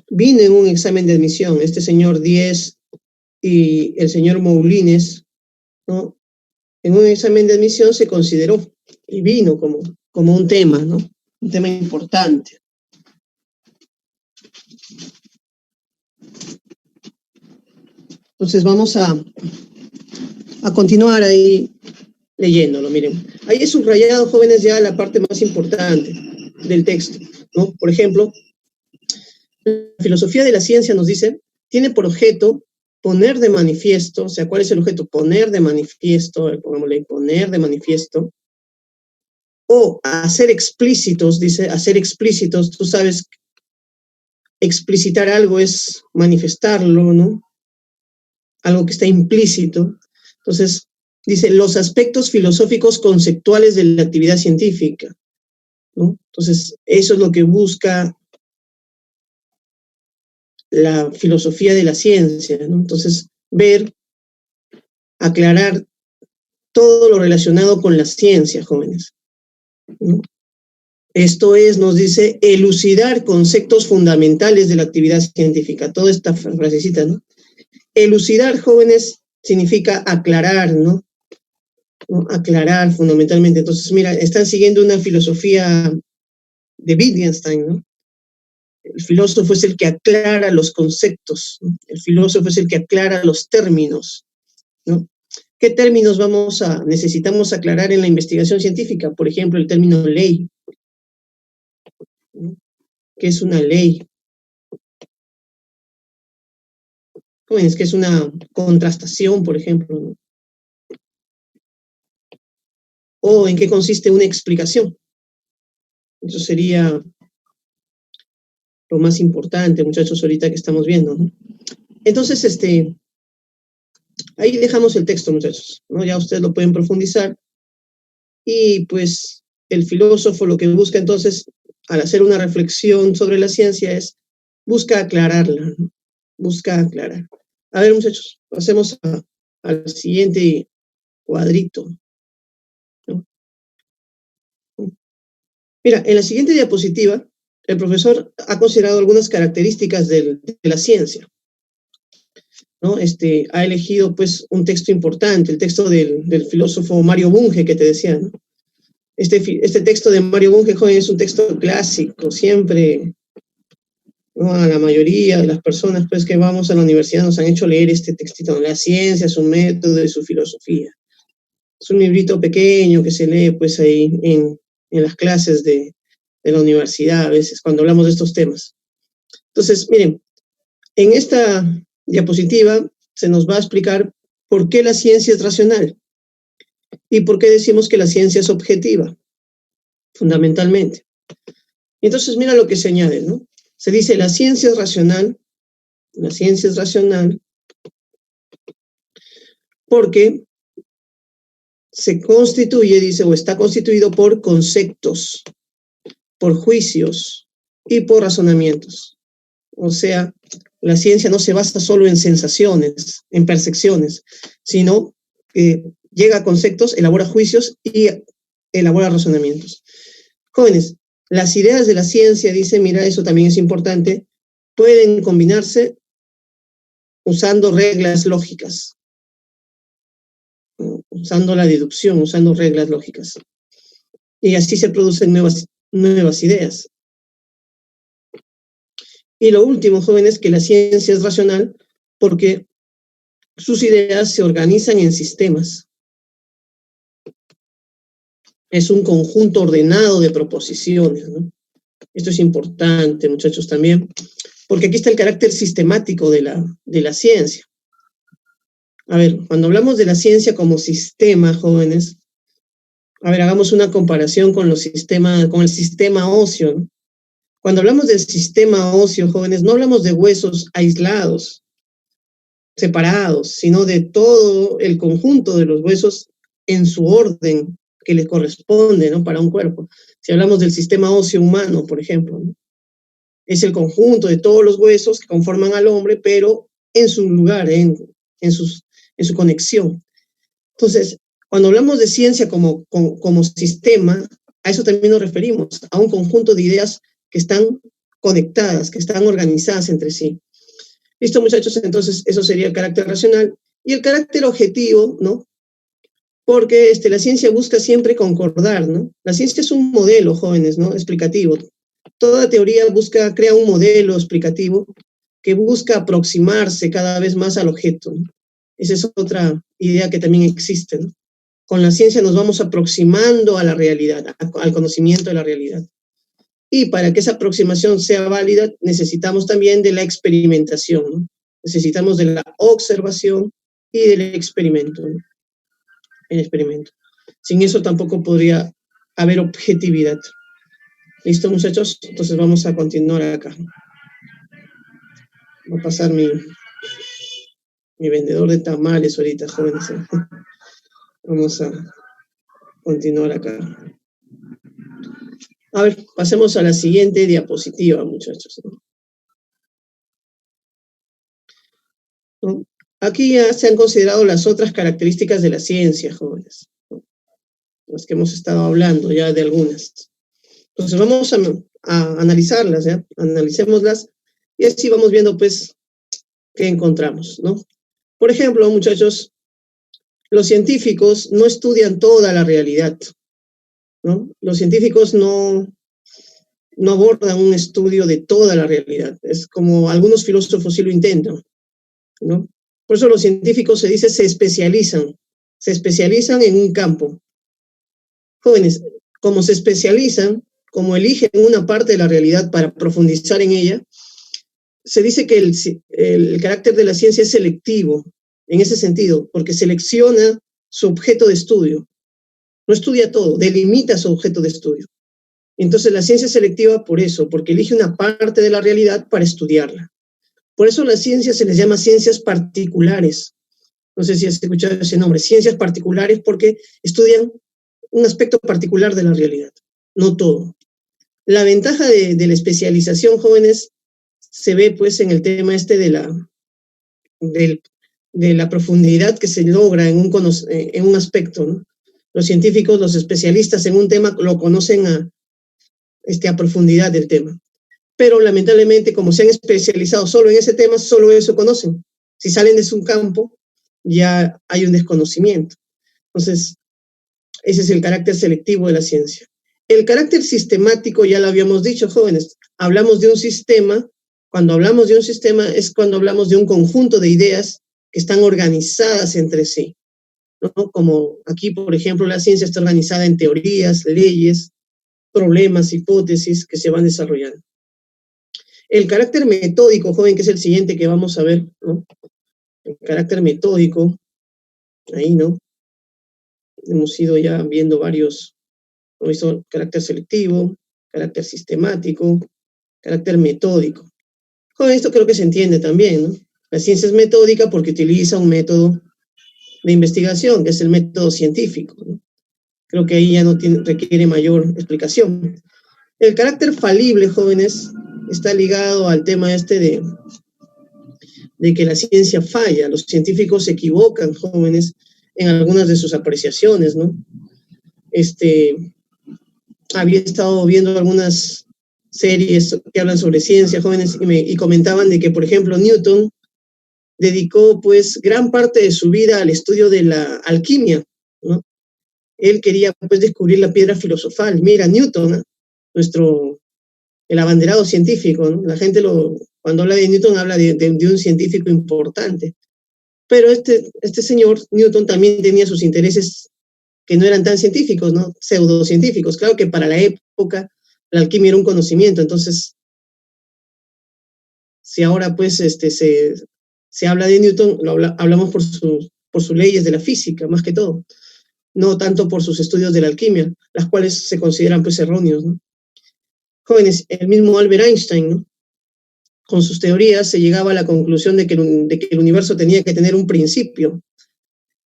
vino en un examen de admisión, este señor Díez y el señor Moulines, ¿no? En un examen de admisión se consideró y vino como un tema, ¿no? Un tema importante. Entonces vamos a continuar ahí leyéndolo, miren. Ahí he subrayado, jóvenes, ya la parte más importante del texto, ¿no? Por ejemplo, la filosofía de la ciencia nos dice, tiene por objeto poner de manifiesto, o sea, ¿cuál es el objeto? Poner de manifiesto, pongámosle, poner de manifiesto, o hacer explícitos, dice, hacer explícitos, tú sabes, explicitar algo es manifestarlo, ¿no? Algo que está implícito. Entonces, dice, los aspectos filosóficos conceptuales de la actividad científica, ¿no? Entonces, eso es lo que busca la filosofía de la ciencia, ¿no? Entonces, ver, aclarar todo lo relacionado con la ciencia, jóvenes, ¿no? Esto es, nos dice, elucidar conceptos fundamentales de la actividad científica. Toda esta frasecita, ¿no? Elucidar, jóvenes, significa aclarar, ¿no? Aclarar fundamentalmente. Entonces, mira, están siguiendo una filosofía de Wittgenstein, ¿no? El filósofo es el que aclara los conceptos, ¿no? El filósofo es el que aclara los términos, ¿no? ¿Qué términos necesitamos aclarar en la investigación científica? Por ejemplo, el término ley, ¿no? ¿Qué es una ley? Jóvenes, ¿qué es una contrastación, por ejemplo, ¿no? O en qué consiste una explicación. Eso sería lo más importante, muchachos, ahorita que estamos viendo, ¿no? Entonces, ahí dejamos el texto, muchachos, ¿no? Ya ustedes lo pueden profundizar. Y pues el filósofo lo que busca entonces, al hacer una reflexión sobre la ciencia, busca aclararla, ¿no? Busca aclarar. A ver, muchachos, pasemos al siguiente cuadrito, ¿no? Mira, en la siguiente diapositiva, el profesor ha considerado algunas características de la ciencia, ¿no? Ha elegido, pues, un texto importante, el texto del filósofo Mario Bunge, que te decía, ¿no? Este texto de Mario Bunge, joven, es un texto clásico, siempre, ¿no? A la mayoría de las personas, pues, que vamos a la universidad nos han hecho leer este textito, ¿no? La ciencia, su método y su filosofía. Es un librito pequeño que se lee, pues, ahí en las clases de la universidad, a veces, cuando hablamos de estos temas. Entonces, miren, en esta diapositiva se nos va a explicar por qué la ciencia es racional y por qué decimos que la ciencia es objetiva, fundamentalmente. Entonces, mira lo que se añade, ¿no? Se dice, la ciencia es racional porque se constituye, dice, o está constituido por conceptos, por juicios y por razonamientos. O sea, la ciencia no se basa solo en sensaciones, en percepciones, sino que llega a conceptos, elabora juicios y elabora razonamientos. Jóvenes, las ideas de la ciencia, dice, mira, eso también es importante, pueden combinarse usando reglas lógicas, usando la deducción, usando reglas lógicas. Y así se producen nuevas ideas. Y lo último, jóvenes, que la ciencia es racional porque sus ideas se organizan en sistemas. Es un conjunto ordenado de proposiciones, ¿no? Esto es importante, muchachos, también, porque aquí está el carácter sistemático de la ciencia. A ver, cuando hablamos de la ciencia como sistema, jóvenes, a ver, hagamos una comparación con el sistema óseo, ¿no? Cuando hablamos del sistema óseo, jóvenes, no hablamos de huesos aislados, separados, sino de todo el conjunto de los huesos en su orden que les corresponde, ¿no? Para un cuerpo. Si hablamos del sistema óseo humano, por ejemplo, ¿no? Es el conjunto de todos los huesos que conforman al hombre, pero en su lugar, en su conexión. Entonces, cuando hablamos de ciencia como sistema, a eso también nos referimos, a un conjunto de ideas que están conectadas, que están organizadas entre sí. Listo, muchachos, entonces eso sería el carácter racional. Y el carácter objetivo, ¿no? Porque la ciencia busca siempre concordar, ¿no? La ciencia es un modelo, jóvenes, ¿no? Explicativo. Toda teoría crea un modelo explicativo que busca aproximarse cada vez más al objeto, ¿no? Esa es otra idea que también existe, ¿no? Con la ciencia nos vamos aproximando a la realidad, al conocimiento de la realidad. Y para que esa aproximación sea válida, necesitamos también de la experimentación, ¿no? Necesitamos de la observación y del experimento, ¿no? El experimento. Sin eso tampoco podría haber objetividad. ¿Listo, muchachos? Entonces vamos a continuar acá. Voy a pasar mi vendedor de tamales ahorita, jóvenes. Vamos a continuar acá. A ver, pasemos a la siguiente diapositiva, muchachos, ¿no? Aquí ya se han considerado las otras características de la ciencia, jóvenes, ¿no? Las que hemos estado hablando ya de algunas. Entonces vamos a analizarlas, ¿ya? Analicémoslas y así vamos viendo, pues, qué encontramos, ¿no? Por ejemplo, muchachos, los científicos no estudian toda la realidad, ¿no? Los científicos no abordan un estudio de toda la realidad. Es como algunos filósofos sí lo intentan, ¿no? Por eso los científicos se especializan en un campo. Jóvenes, como se especializan, como eligen una parte de la realidad para profundizar en ella, se dice que el carácter de la ciencia es selectivo, en ese sentido, porque selecciona su objeto de estudio. No estudia todo, delimita su objeto de estudio. Entonces la ciencia es selectiva por eso, porque elige una parte de la realidad para estudiarla. Por eso la ciencia se les llama ciencias particulares. No sé si has escuchado ese nombre, ciencias particulares, porque estudian un aspecto particular de la realidad, no todo. La ventaja de la especialización, jóvenes, se ve pues en el tema de la profundidad que se logra en un aspecto, ¿no? Los científicos, los especialistas en un tema lo conocen a profundidad del tema. Pero lamentablemente, como se han especializado solo en ese tema, solo eso conocen. Si salen de su campo, ya hay un desconocimiento. Entonces, ese es el carácter selectivo de la ciencia. El carácter sistemático, ya lo habíamos dicho, jóvenes, hablamos de un sistema. Cuando hablamos de un sistema es cuando hablamos de un conjunto de ideas que están organizadas entre sí, ¿no? Como aquí, por ejemplo, la ciencia está organizada en teorías, leyes, problemas, hipótesis que se van desarrollando. El carácter metódico, joven, que es el siguiente que vamos a ver, ¿no? El carácter metódico, ahí, ¿no? Hemos ido ya viendo varios, hemos visto carácter selectivo, carácter sistemático, carácter metódico. Con esto creo que se entiende también, ¿no? La ciencia es metódica porque utiliza un método de investigación, que es el método científico, ¿no? Creo que ahí ya no requiere mayor explicación. El carácter falible, jóvenes, está ligado al tema de que la ciencia falla. Los científicos se equivocan, jóvenes, en algunas de sus apreciaciones, ¿no? Había estado viendo algunas series que hablan sobre ciencia, jóvenes, y comentaban de que, por ejemplo, Newton dedicó, pues, gran parte de su vida al estudio de la alquimia, ¿no? Él quería, pues, descubrir la piedra filosofal. Mira, Newton, ¿no? El abanderado científico, ¿no? La gente cuando habla de Newton habla de un científico importante. Pero este señor, Newton, también tenía sus intereses que no eran tan científicos, ¿no? Pseudocientíficos. Claro que para la época la alquimia era un conocimiento, entonces, si ahora pues se habla de Newton, hablamos por sus leyes de la física, más que todo, no tanto por sus estudios de la alquimia, las cuales se consideran pues erróneos, ¿no? Jóvenes, el mismo Albert Einstein, ¿no? Con sus teorías se llegaba a la conclusión de que el universo tenía que tener un principio.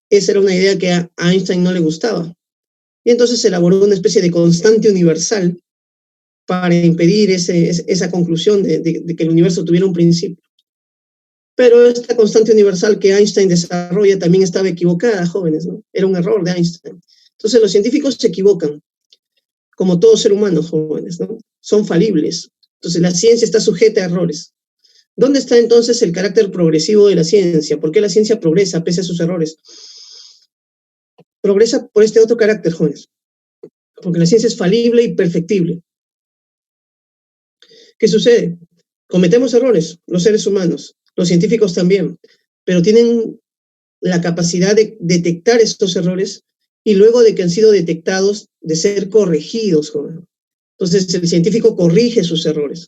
Esa era una idea que a Einstein no le gustaba. Y entonces se elaboró una especie de constante universal para impedir esa conclusión de que el universo tuviera un principio. Pero esta constante universal que Einstein desarrolla también estaba equivocada, jóvenes, ¿no? Era un error de Einstein. Entonces los científicos se equivocan, como todo ser humano, jóvenes, ¿no? Son falibles. Entonces la ciencia está sujeta a errores. ¿Dónde está entonces el carácter progresivo de la ciencia? ¿Por qué la ciencia progresa pese a sus errores? Progresa por este otro carácter, jóvenes. Porque la ciencia es falible y perfectible. ¿Qué sucede? Cometemos errores, los seres humanos, los científicos también, pero tienen la capacidad de detectar estos errores y luego de que han sido detectados, de ser corregidos, jóvenes. Entonces el científico corrige sus errores.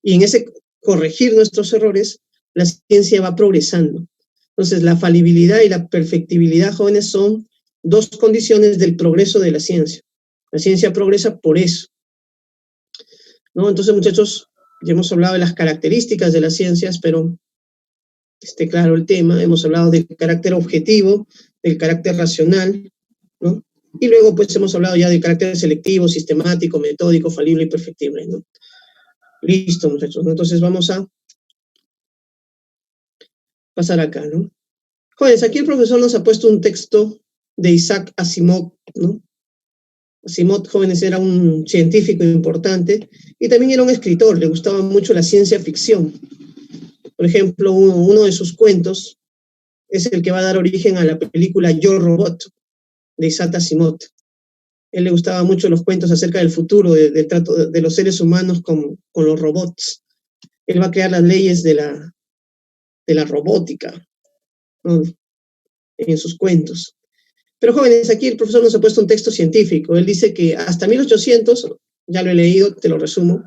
Y en ese corregir nuestros errores, la ciencia va progresando. Entonces la falibilidad y la perfectibilidad, jóvenes, son dos condiciones del progreso de la ciencia. La ciencia progresa por eso, ¿no? Entonces, muchachos, ya hemos hablado de las características de las ciencias, pero esté claro el tema. Hemos hablado del carácter objetivo, del carácter racional, ¿no? Y luego, pues, hemos hablado ya del carácter selectivo, sistemático, metódico, falible y perfectible, ¿no? Listo, muchachos. Entonces, vamos a pasar acá, ¿no? Jóvenes, aquí el profesor nos ha puesto un texto de Isaac Asimov, ¿no? Asimov, jóvenes, era un científico importante y también era un escritor, le gustaba mucho la ciencia ficción. Por ejemplo, uno de sus cuentos es el que va a dar origen a la película Yo, Robot, de Isaac Asimov. Él le gustaba mucho los cuentos acerca del futuro, del trato de los seres humanos con los robots. Él va a crear las leyes de la robótica, ¿no? En sus cuentos. Pero jóvenes, aquí el profesor nos ha puesto un texto científico. Él dice que hasta 1800, ya lo he leído, te lo resumo,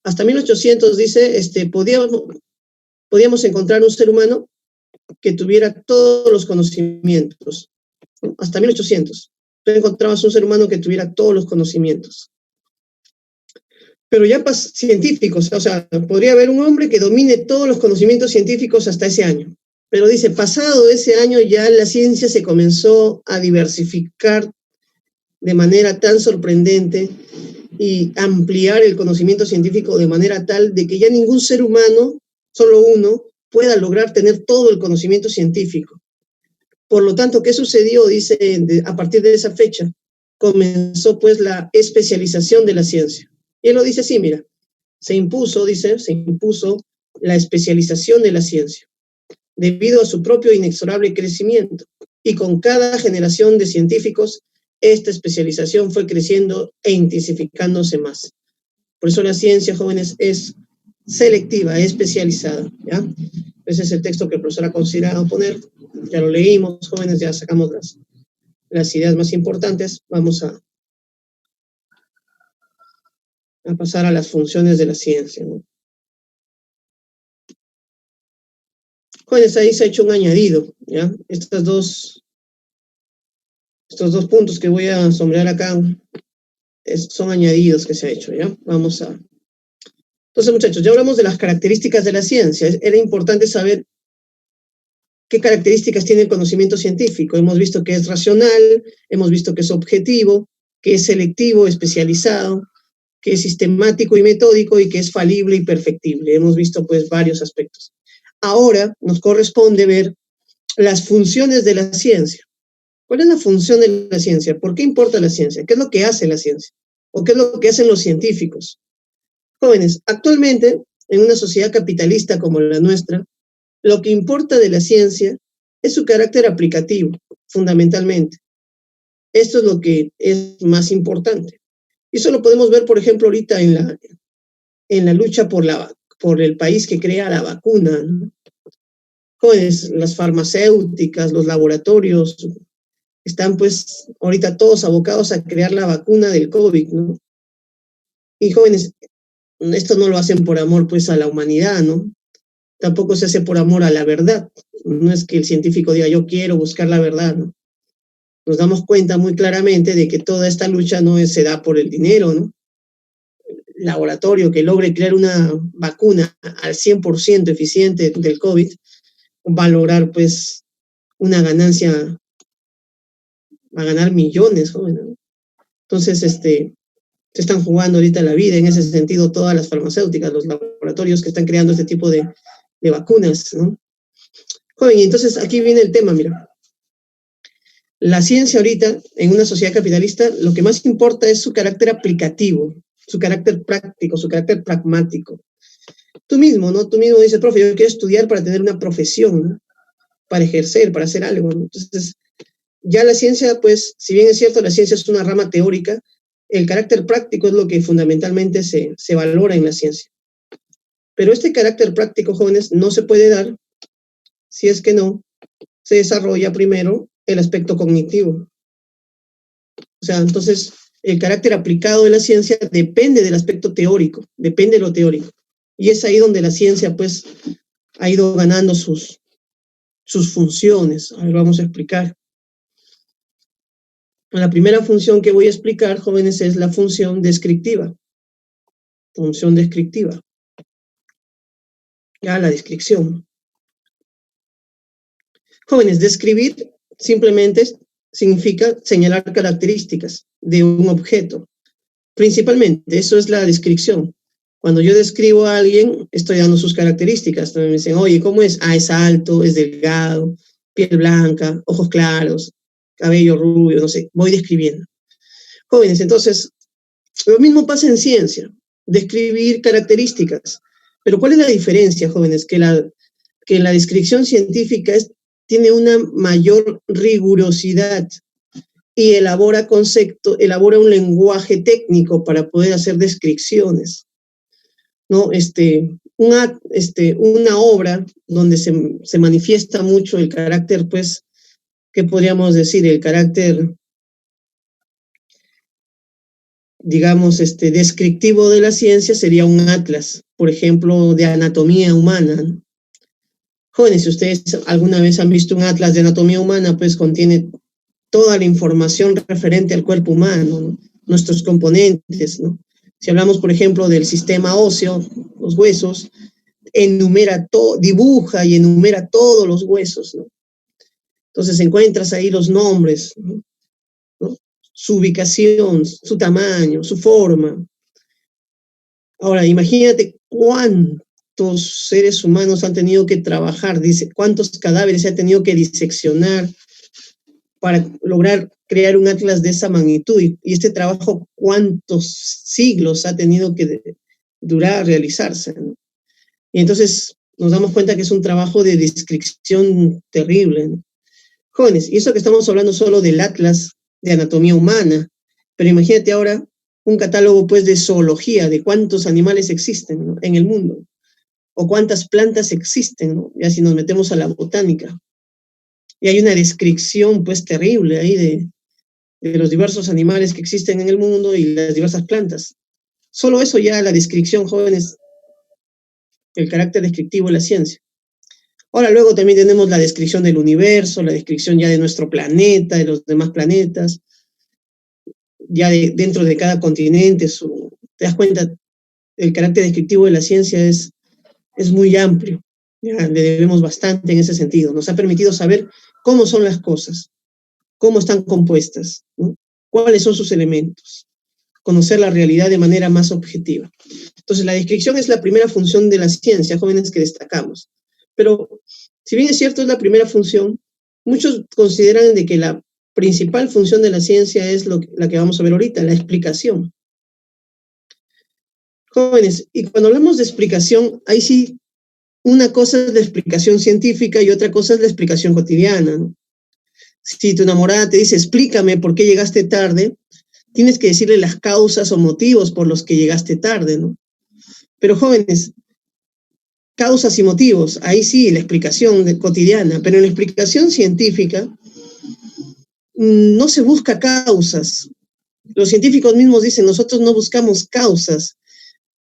hasta 1800 dice, podíamos encontrar un ser humano que tuviera todos los conocimientos, ¿no? Hasta 1800. Tú encontrabas un ser humano que tuviera todos los conocimientos. Pero ya científicos, o sea, podría haber un hombre que domine todos los conocimientos científicos hasta ese año. Pero dice, pasado ese año ya la ciencia se comenzó a diversificar de manera tan sorprendente y ampliar el conocimiento científico de manera tal de que ya ningún ser humano, solo uno, pueda lograr tener todo el conocimiento científico. Por lo tanto, ¿qué sucedió? Dice, a partir de esa fecha, comenzó pues la especialización de la ciencia. Y él lo dice así, mira, se impuso la especialización de la ciencia, debido a su propio inexorable crecimiento. Y con cada generación de científicos, esta especialización fue creciendo e intensificándose más. Por eso la ciencia, jóvenes, es selectiva, es especializada, ¿ya? Ese es el texto que el profesor ha considerado poner. Ya lo leímos, jóvenes, ya sacamos las ideas más importantes. Vamos a pasar a las funciones de la ciencia, ¿no? Jóvenes, ahí se ha hecho un añadido, ¿ya? Estos dos puntos que voy a sombrear acá son añadidos que se ha hecho, ¿ya? Vamos a... Entonces, muchachos, ya hablamos de las características de la ciencia. Era importante saber qué características tiene el conocimiento científico. Hemos visto que es racional, hemos visto que es objetivo, que es selectivo, especializado, que es sistemático y metódico y que es falible y perfectible. Hemos visto pues varios aspectos. Ahora nos corresponde ver las funciones de la ciencia. ¿Cuál es la función de la ciencia? ¿Por qué importa la ciencia? ¿Qué es lo que hace la ciencia? ¿O qué es lo que hacen los científicos? Jóvenes, actualmente, en una sociedad capitalista como la nuestra, lo que importa de la ciencia es su carácter aplicativo, fundamentalmente. Esto es lo que es más importante. Y eso lo podemos ver, por ejemplo, ahorita en la lucha por el país que crea la vacuna, ¿no? Jóvenes, las farmacéuticas, los laboratorios, están pues ahorita todos abocados a crear la vacuna del COVID, ¿no? Y jóvenes, esto no lo hacen por amor pues a la humanidad, ¿no? Tampoco se hace por amor a la verdad. No es que el científico diga yo quiero buscar la verdad, ¿no? Nos damos cuenta muy claramente de que toda esta lucha no se da por el dinero, ¿no? El laboratorio que logre crear una vacuna al 100% eficiente del COVID va a lograr pues una ganancia, va a ganar millones, jóvenes, ¿no? Entonces, se están jugando ahorita la vida en ese sentido todas las farmacéuticas, los laboratorios que están creando este tipo de vacunas, ¿no? Joven, y entonces aquí viene el tema, mira. La ciencia ahorita, en una sociedad capitalista, lo que más importa es su carácter aplicativo, su carácter práctico, su carácter pragmático. Tú mismo, ¿no? Tú mismo dices, profe, yo quiero estudiar para tener una profesión, ¿no? Para ejercer, para hacer algo, ¿no? Entonces, ya la ciencia, pues, si bien es cierto, la ciencia es una rama teórica, el carácter práctico es lo que fundamentalmente se valora en la ciencia. Pero este carácter práctico, jóvenes, no se puede dar si es que no se desarrolla primero el aspecto cognitivo. O sea, entonces, el carácter aplicado de la ciencia depende del aspecto teórico, depende de lo teórico. Y es ahí donde la ciencia, pues, ha ido ganando sus funciones. A ver, vamos a explicar. La primera función que voy a explicar, jóvenes, es la función descriptiva. Función descriptiva. Ya, la descripción. Jóvenes, describir simplemente significa señalar características de un objeto. Principalmente, eso es la descripción. Cuando yo describo a alguien, estoy dando sus características. Me dicen, oye, ¿cómo es? Ah, es alto, es delgado, piel blanca, ojos claros, cabello rubio, no sé, voy describiendo. Jóvenes, entonces, lo mismo pasa en ciencia, describir características. Pero ¿cuál es la diferencia, jóvenes? Que la descripción científica tiene una mayor rigurosidad y elabora un lenguaje técnico para poder hacer descripciones, ¿no? Una obra donde se manifiesta mucho el carácter, pues, ¿qué podríamos decir? El carácter, digamos, descriptivo de la ciencia sería un atlas, por ejemplo, de anatomía humana, ¿no? Jóvenes, si ustedes alguna vez han visto un atlas de anatomía humana, pues contiene toda la información referente al cuerpo humano, ¿no? Nuestros componentes, ¿no? Si hablamos, por ejemplo, del sistema óseo, los huesos, dibuja y enumera todos los huesos, ¿no? Entonces encuentras ahí los nombres, ¿no? Su ubicación, su tamaño, su forma. Ahora, imagínate cuántos seres humanos han tenido que trabajar, cuántos cadáveres se ha tenido que diseccionar para lograr crear un atlas de esa magnitud. Y este trabajo, ¿cuántos siglos ha tenido que durar, realizarse, ¿no? Y entonces nos damos cuenta que es un trabajo de descripción terrible, ¿no? Jóvenes, y eso que estamos hablando solo del atlas de anatomía humana, pero imagínate ahora un catálogo, pues, de zoología, de cuántos animales existen, ¿no?, en el mundo, o cuántas plantas existen, ¿no? Ya si nos metemos a la botánica. Y hay una descripción, pues, terrible ahí de los diversos animales que existen en el mundo y las diversas plantas. Solo eso ya, la descripción, jóvenes, el carácter descriptivo de la ciencia. Ahora, luego también tenemos la descripción del universo, la descripción ya de nuestro planeta, de los demás planetas, ya dentro de cada continente. Te das cuenta, el carácter descriptivo de la ciencia es muy amplio. Ya, le debemos bastante en ese sentido. Nos ha permitido saber cómo son las cosas, cómo están compuestas, ¿no?, cuáles son sus elementos, conocer la realidad de manera más objetiva. Entonces, la descripción es la primera función de la ciencia, jóvenes, que destacamos. Pero, si bien es cierto, es la primera función, muchos consideran de que la principal función de la ciencia es la que vamos a ver ahorita, la explicación. Jóvenes, y cuando hablamos de explicación, ahí sí, una cosa es la explicación científica y otra cosa es la explicación cotidiana, ¿no? Si tu enamorada te dice, explícame por qué llegaste tarde, tienes que decirle las causas o motivos por los que llegaste tarde, ¿no? Pero, jóvenes, causas y motivos, ahí sí, la explicación cotidiana, pero en la explicación científica no se busca causas. Los científicos mismos dicen, nosotros no buscamos causas.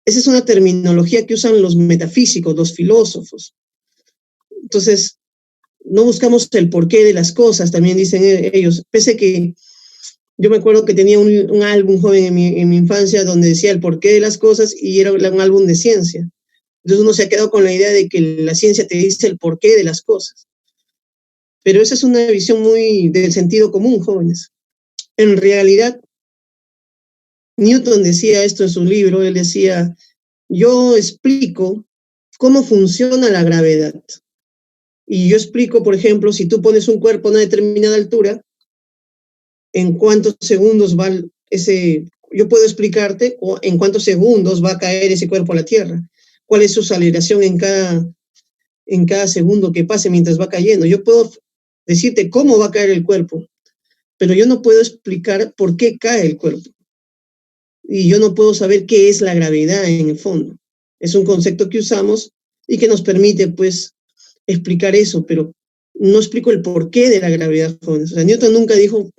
Esa es una terminología que usan los metafísicos, los filósofos. Entonces, no buscamos el porqué de las cosas, también dicen ellos. Pese que yo me acuerdo que tenía un álbum, joven, en mi infancia, donde decía el porqué de las cosas y era un álbum de ciencia. Entonces uno se ha quedado con la idea de que la ciencia te dice el porqué de las cosas. Pero esa es una visión muy del sentido común, jóvenes. En realidad, Newton decía esto en su libro, él decía, yo explico cómo funciona la gravedad. Y yo explico, por ejemplo, si tú pones un cuerpo a una determinada altura, en cuántos segundos va yo puedo explicarte en cuántos segundos va a caer ese cuerpo a la Tierra, cuál es su aceleración en cada segundo que pase mientras va cayendo. Yo puedo decirte cómo va a caer el cuerpo, pero yo no puedo explicar por qué cae el cuerpo. Y yo no puedo saber qué es la gravedad en el fondo. Es un concepto que usamos y que nos permite, pues, explicar eso, pero no explico el porqué de la gravedad, jóvenes. O sea, Newton nunca dijo,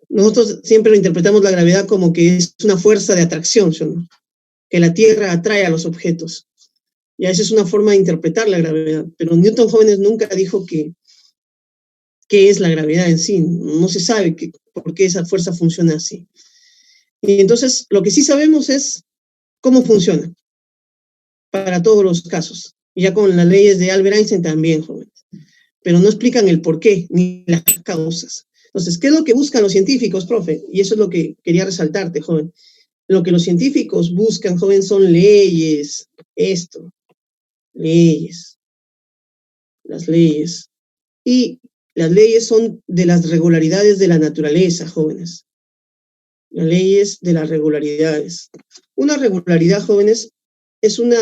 nosotros siempre lo interpretamos la gravedad como que es una fuerza de atracción, ¿no? Que la Tierra atrae a los objetos. Y esa es una forma de interpretar la gravedad. Pero Newton, jóvenes, nunca dijo qué es la gravedad en sí. No se sabe por qué esa fuerza funciona así. Y entonces, lo que sí sabemos es cómo funciona para todos los casos. Y ya con las leyes de Albert Einstein también, jóvenes. Pero no explican el por qué ni las causas. Entonces, ¿qué es lo que buscan los científicos, profe? Y eso es lo que quería resaltarte, joven. Lo que los científicos buscan, joven, son leyes. Esto, leyes. Las leyes. Y las leyes son de las regularidades de la naturaleza, jóvenes. Las leyes de las regularidades. Una regularidad, jóvenes, es un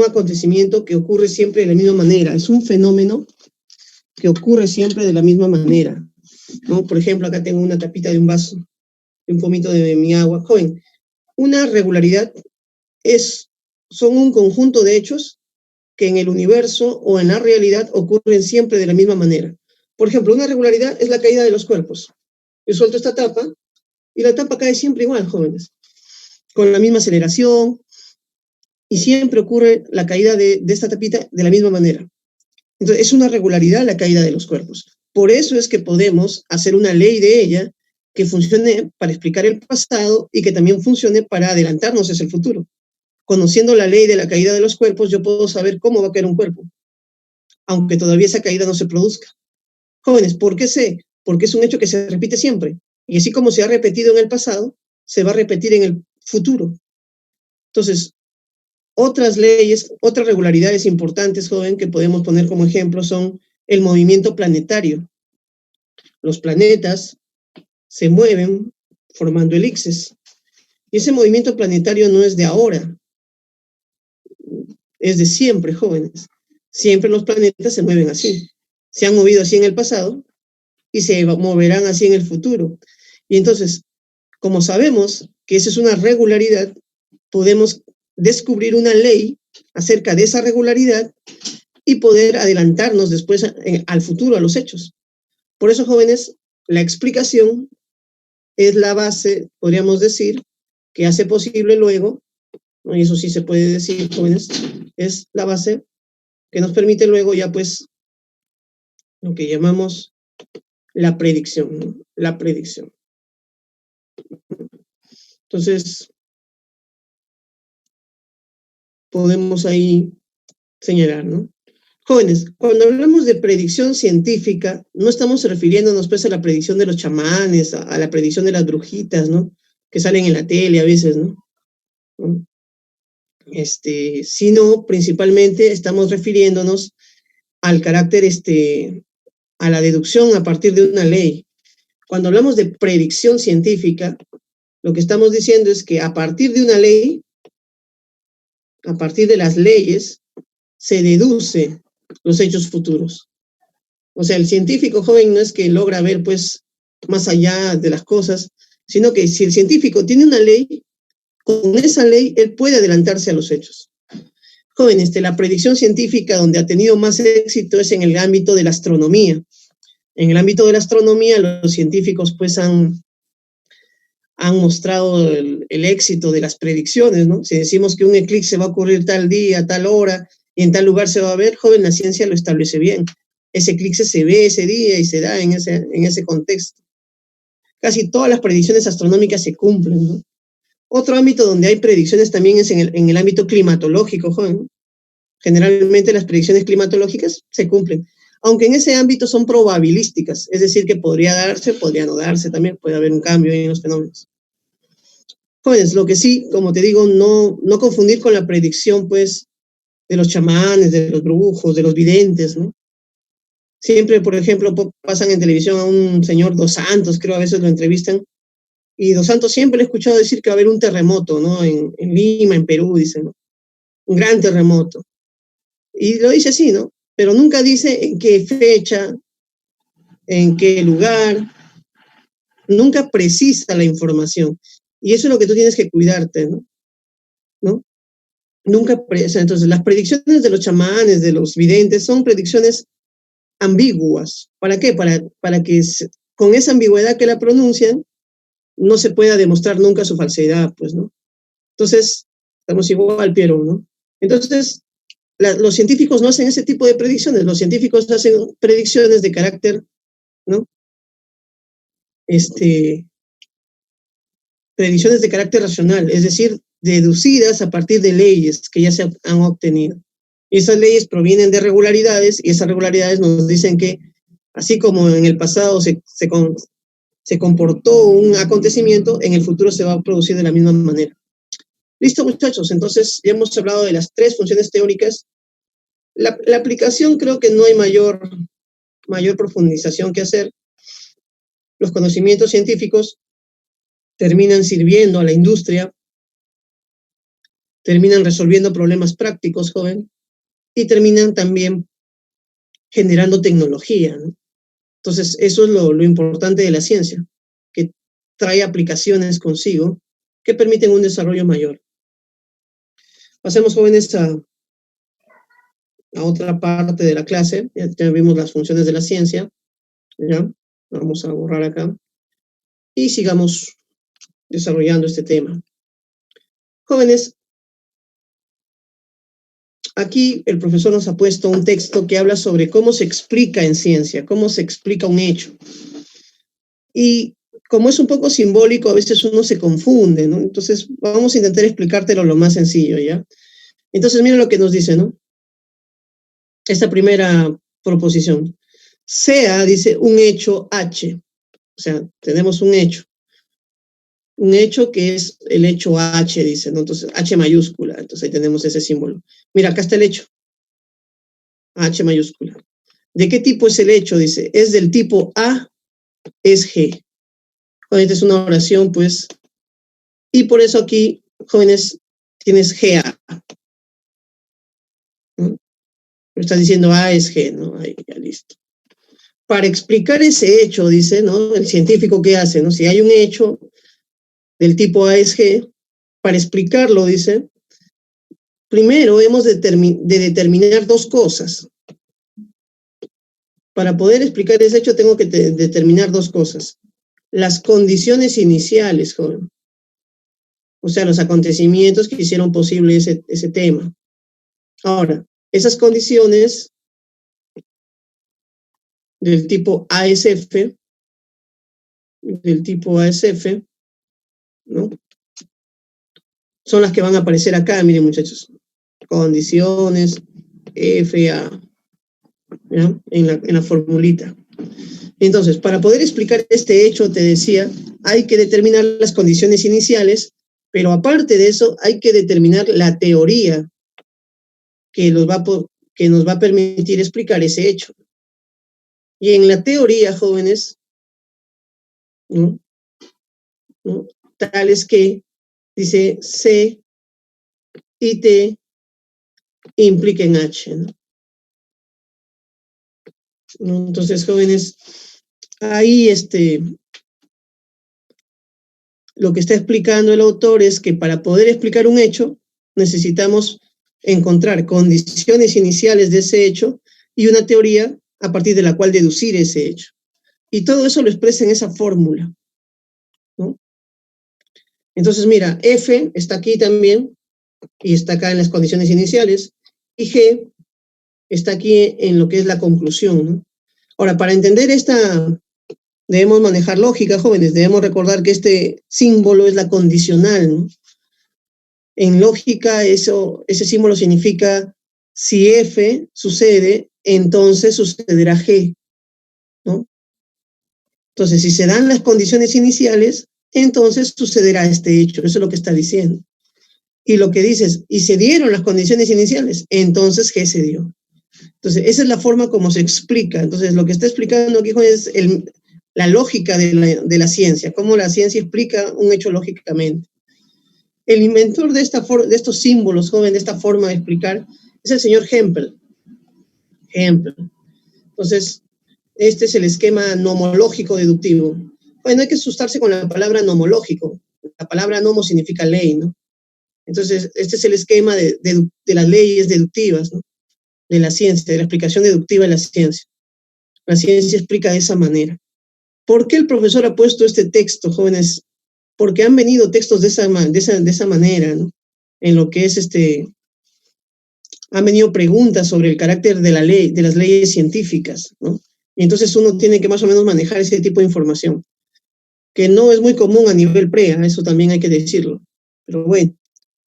acontecimiento que ocurre siempre de la misma manera. Es un fenómeno que ocurre siempre de la misma manera, ¿no? Por ejemplo, acá tengo una tapita de un vaso, de un pomito de mi agua. Joven, una regularidad son un conjunto de hechos que en el universo o en la realidad ocurren siempre de la misma manera. Por ejemplo, una regularidad es la caída de los cuerpos. Yo suelto esta tapa y la tapa cae siempre igual, jóvenes, con la misma aceleración, y siempre ocurre la caída de esta tapita de la misma manera. Entonces, es una regularidad la caída de los cuerpos. Por eso es que podemos hacer una ley de ella que funcione para explicar el pasado y que también funcione para adelantarnos hacia el futuro. Conociendo la ley de la caída de los cuerpos, yo puedo saber cómo va a caer un cuerpo, aunque todavía esa caída no se produzca. Jóvenes, ¿por qué sé? Porque es un hecho que se repite siempre. Y así como se ha repetido en el pasado, se va a repetir en el futuro. Entonces, otras leyes, otras regularidades importantes, joven, que podemos poner como ejemplo son el movimiento planetario. Los planetas se mueven formando elipses. Y ese movimiento planetario no es de ahora, es de siempre, jóvenes. Siempre los planetas se mueven así. Se han movido así en el pasado y se moverán así en el futuro. Y entonces, como sabemos que esa es una regularidad, podemos descubrir una ley acerca de esa regularidad y poder adelantarnos después al futuro, a los hechos. Por eso, jóvenes, la explicación es la base, podríamos decir, que hace posible luego, ¿no? Y eso sí se puede decir, jóvenes, es la base que nos permite luego ya pues lo que llamamos la predicción, ¿no? La predicción. Entonces, podemos ahí señalar, ¿no? Jóvenes, cuando hablamos de predicción científica, no estamos refiriéndonos pues a la predicción de los chamanes, a la predicción de las brujitas, ¿no? Que salen en la tele a veces, ¿no? Sino principalmente estamos refiriéndonos al carácter, a la deducción a partir de una ley. Cuando hablamos de predicción científica, lo que estamos diciendo es que a partir de una ley, a partir de las leyes, se deduce los hechos futuros. O sea, el científico joven no es que logra ver, pues, más allá de las cosas, sino que si el científico tiene una ley, con esa ley él puede adelantarse a los hechos. Joven, la predicción científica donde ha tenido más éxito es en el ámbito de la astronomía. En el ámbito de la astronomía, los científicos, pues, han mostrado el éxito de las predicciones, ¿no? Si decimos que un eclipse va a ocurrir tal día, tal hora, y en tal lugar se va a ver, joven, la ciencia lo establece bien. Ese eclipse se ve ese día y se da en ese contexto. Casi todas las predicciones astronómicas se cumplen, ¿no? Otro ámbito donde hay predicciones también es en el ámbito climatológico, joven. Generalmente las predicciones climatológicas se cumplen, aunque en ese ámbito son probabilísticas, es decir, que podría darse, podría no darse también, puede haber un cambio en los fenómenos. Jóvenes, lo que sí, como te digo, no confundir con la predicción, pues, de los chamanes, de los brujos, de los videntes, ¿no? Siempre, por ejemplo, pasan en televisión a un señor Dos Santos, creo a veces lo entrevistan, Y Dos Santos siempre le he escuchado decir que va a haber un terremoto, ¿no? En Lima, en Perú, dicen, ¿no? Un gran terremoto. Y lo dice así, ¿no? Pero nunca dice en qué fecha, en qué lugar, nunca precisa la información. Y eso es lo que tú tienes que cuidarte, ¿no? ¿No? Nunca, o sea, entonces las predicciones de los chamanes, de los videntes, son predicciones ambiguas. ¿Para qué? Para que con esa ambigüedad que la pronuncian, no se pueda demostrar nunca su falsedad, pues, ¿no? Entonces, estamos igual, Piero, ¿no? Entonces, los científicos no hacen ese tipo de predicciones, los científicos hacen predicciones de carácter, ¿no? Predicciones de carácter racional, es decir, deducidas a partir de leyes que ya se han obtenido. Y esas leyes provienen de regularidades, y esas regularidades nos dicen que, así como en el pasado se comportó un acontecimiento, en el futuro se va a producir de la misma manera. Listo, muchachos, entonces ya hemos hablado de las 3 funciones teóricas. La aplicación creo que no hay mayor profundización que hacer. Los conocimientos científicos terminan sirviendo a la industria, terminan resolviendo problemas prácticos, joven, y terminan también generando tecnología, ¿no? Entonces, eso es lo importante de la ciencia, que trae aplicaciones consigo que permiten un desarrollo mayor. Pasemos, jóvenes, a otra parte de la clase. Ya vimos las funciones de la ciencia. ¿Ya? Vamos a borrar acá. Y sigamos desarrollando este tema. Jóvenes, aquí el profesor nos ha puesto un texto que habla sobre cómo se explica en ciencia, cómo se explica un hecho. Y como es un poco simbólico, a veces uno se confunde, ¿no? Entonces, vamos a intentar explicártelo lo más sencillo, ¿ya? Entonces, miren lo que nos dice, ¿no? Esta primera proposición. Sea, dice, un hecho H. O sea, tenemos un hecho. Un hecho que es el hecho H, dice, ¿no? Entonces, H mayúscula. Entonces, ahí tenemos ese símbolo. Mira, acá está el hecho. H mayúscula. ¿De qué tipo es el hecho? Dice, es del tipo A, es G. Esta es una oración, pues, y por eso aquí, jóvenes, tienes GA. ¿No? Estás diciendo A es G, ¿no? Ahí, ya listo. Para explicar ese hecho, dice, ¿no? El científico, ¿qué hace? ¿No? Si hay un hecho del tipo A es G, para explicarlo, dice, primero hemos de determinar 2 cosas. Para poder explicar ese hecho tengo que determinar 2 cosas. Las condiciones iniciales, joven. O sea, los acontecimientos que hicieron posible ese tema. Ahora, esas condiciones del tipo ASF, ¿no? Son las que van a aparecer acá, miren, muchachos. Condiciones FA, ¿ya? En la formulita. Entonces, para poder explicar este hecho, te decía, hay que determinar las condiciones iniciales, pero aparte de eso, hay que determinar la teoría que nos va a permitir explicar ese hecho. Y en la teoría, jóvenes, ¿no? Tales que, dice, C y T impliquen H, ¿no? Entonces, jóvenes, ahí lo que está explicando el autor es que para poder explicar un hecho, necesitamos encontrar condiciones iniciales de ese hecho y una teoría a partir de la cual deducir ese hecho. Y todo eso lo expresa en esa fórmula, ¿no? Entonces, mira, F está aquí también, y está acá en las condiciones iniciales, y G está aquí en lo que es la conclusión, ¿no? Ahora, para entender debemos manejar lógica, jóvenes, debemos recordar que este símbolo es la condicional, ¿no? En lógica, ese símbolo significa si F sucede, entonces sucederá G, ¿no? Entonces, si se dan las condiciones iniciales, entonces sucederá este hecho. Eso es lo que está diciendo. Y lo que dices, y se dieron las condiciones iniciales, entonces G se dio. Entonces, esa es la forma como se explica. Entonces, lo que está explicando aquí es la lógica de la ciencia, cómo la ciencia explica un hecho lógicamente. El inventor de estos símbolos, joven, de esta forma de explicar, es el señor Hempel. Entonces, este es el esquema nomológico deductivo. Bueno, hay que asustarse con la palabra nomológico. La palabra nomo significa ley, ¿no? Entonces, este es el esquema de las leyes deductivas, ¿no? De la ciencia, de la explicación deductiva de la ciencia. La ciencia explica de esa manera. ¿Por qué el profesor ha puesto este texto, jóvenes? Porque han venido textos de esa manera, ¿no? En lo que es han venido preguntas sobre el carácter de la ley, de las leyes científicas, ¿no? Y entonces uno tiene que más o menos manejar ese tipo de información, que no es muy común a nivel PREA, eso también hay que decirlo. Pero bueno,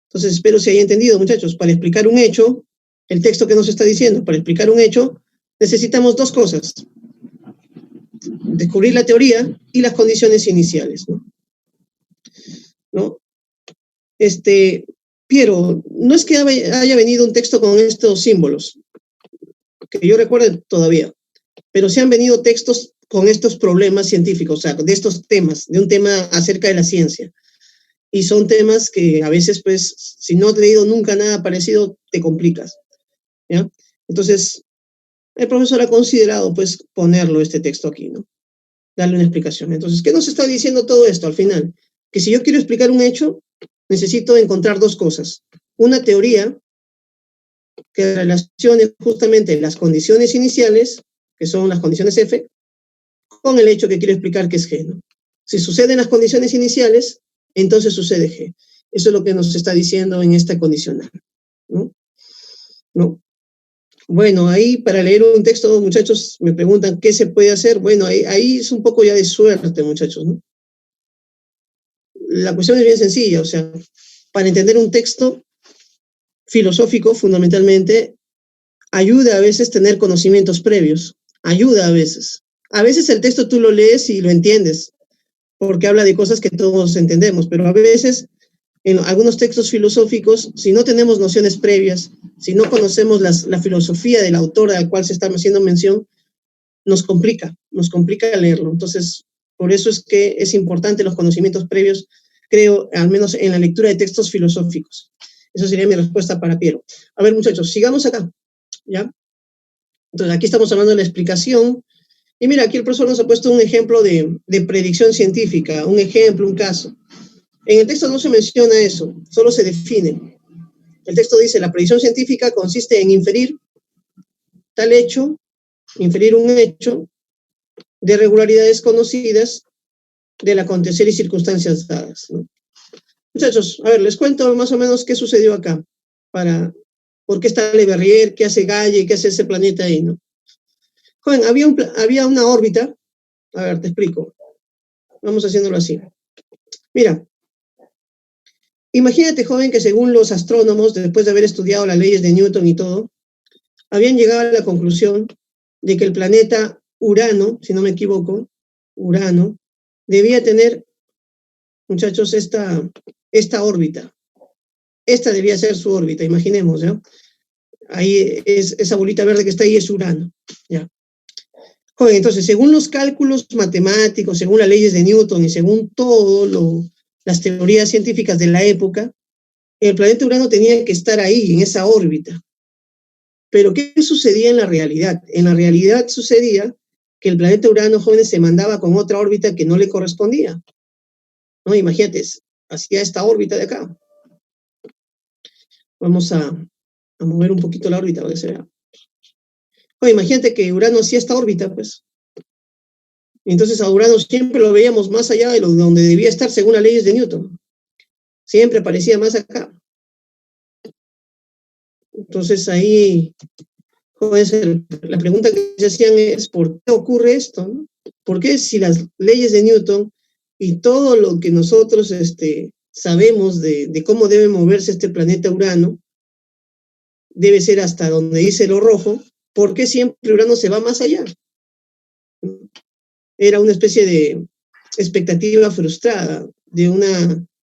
entonces espero se haya entendido, muchachos. Para explicar un hecho, el texto que nos está diciendo, para explicar un hecho, necesitamos dos cosas: descubrir la teoría y las condiciones iniciales, ¿no? Piero, no es que haya venido un texto con estos símbolos, que yo recuerde todavía, pero sí han venido textos con estos problemas científicos, o sea, de estos temas, de un tema acerca de la ciencia. Y son temas que a veces, pues, si no has leído nunca nada parecido, te complicas, ¿ya? Entonces, el profesor ha considerado, pues, ponerlo este texto aquí, ¿no? Darle una explicación. Entonces, ¿qué nos está diciendo todo esto al final? Que si yo quiero explicar un hecho, necesito encontrar dos cosas. Una teoría que relacione justamente las condiciones iniciales, que son las condiciones F, con el hecho que quiero explicar, que es G, ¿no? Si suceden las condiciones iniciales, entonces sucede G. Eso es lo que nos está diciendo en esta condicional, ¿no? ¿No? Bueno, ahí para leer un texto, muchachos, me preguntan qué se puede hacer. Bueno, ahí es un poco ya de suerte, muchachos, ¿no? La cuestión es bien sencilla, o sea, para entender un texto filosófico, fundamentalmente, ayuda a veces tener conocimientos previos, ayuda a veces. A veces el texto tú lo lees y lo entiendes, porque habla de cosas que todos entendemos, pero a veces en algunos textos filosóficos, si no tenemos nociones previas, si no conocemos la filosofía del autor al cual se está haciendo mención, nos complica leerlo. Entonces, por eso es que es importante los conocimientos previos, creo, al menos en la lectura de textos filosóficos. Esa sería mi respuesta para Piero. A ver, muchachos, sigamos acá, ¿ya? Entonces, aquí estamos hablando de la explicación. Y mira, aquí el profesor nos ha puesto un ejemplo de predicción científica, un ejemplo, un caso. En el texto no se menciona eso, solo se define. El texto dice: la predicción científica consiste en inferir tal hecho, inferir un hecho de regularidades conocidas del acontecer y circunstancias dadas, ¿no? Muchachos, a ver, les cuento más o menos qué sucedió acá, por qué está Le Verrier, qué hace Galle, qué hace ese planeta ahí, ¿no? Joven, había una órbita. A ver, te explico. Vamos haciéndolo así. Mira, imagínate, joven, que según los astrónomos, después de haber estudiado las leyes de Newton y todo, habían llegado a la conclusión de que el planeta Urano, si no me equivoco, Urano, debía tener, muchachos, esta órbita. Esta debía ser su órbita, imaginemos, ¿ya? Ahí es esa bolita verde que está ahí, es Urano, ¿ya? Joven, entonces, según los cálculos matemáticos, según las leyes de Newton y según las teorías científicas de la época, el planeta Urano tenía que estar ahí, en esa órbita. Pero ¿qué sucedía en la realidad? En la realidad sucedía que el planeta Urano, jóvenes, se mandaba con otra órbita que no le correspondía, ¿no? Imagínate, hacía esta órbita de acá. Vamos a mover un poquito la órbita para que se vea. Oye, imagínate que Urano hacía esta órbita, pues. Entonces a Urano siempre lo veíamos más allá de donde debía estar según las leyes de Newton. Siempre aparecía más acá. Entonces ahí, joven, la pregunta que se hacían es: ¿por qué ocurre esto, no? ¿Por qué, si las leyes de Newton y todo lo que nosotros sabemos de cómo debe moverse este planeta Urano debe ser hasta donde dice lo rojo, por qué siempre Urano se va más allá? Era una especie de expectativa frustrada de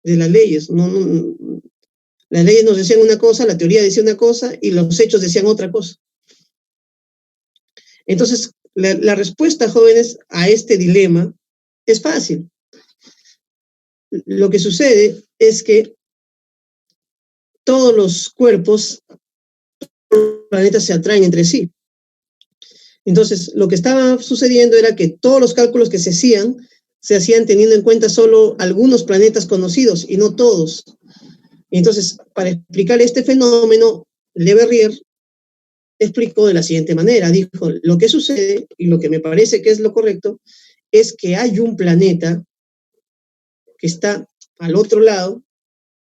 las leyes. Las leyes nos decían una cosa, la teoría decía una cosa y los hechos decían otra cosa. Entonces, La respuesta, jóvenes, a este dilema es fácil. Lo que sucede es que todos los cuerpos, los planetas se atraen entre sí. Entonces, lo que estaba sucediendo era que todos los cálculos que se hacían teniendo en cuenta solo algunos planetas conocidos y no todos. Entonces, para explicar este fenómeno, Le Verrier explicó de la siguiente manera. Dijo, lo que sucede, y lo que me parece que es lo correcto, es que hay un planeta que está al otro lado,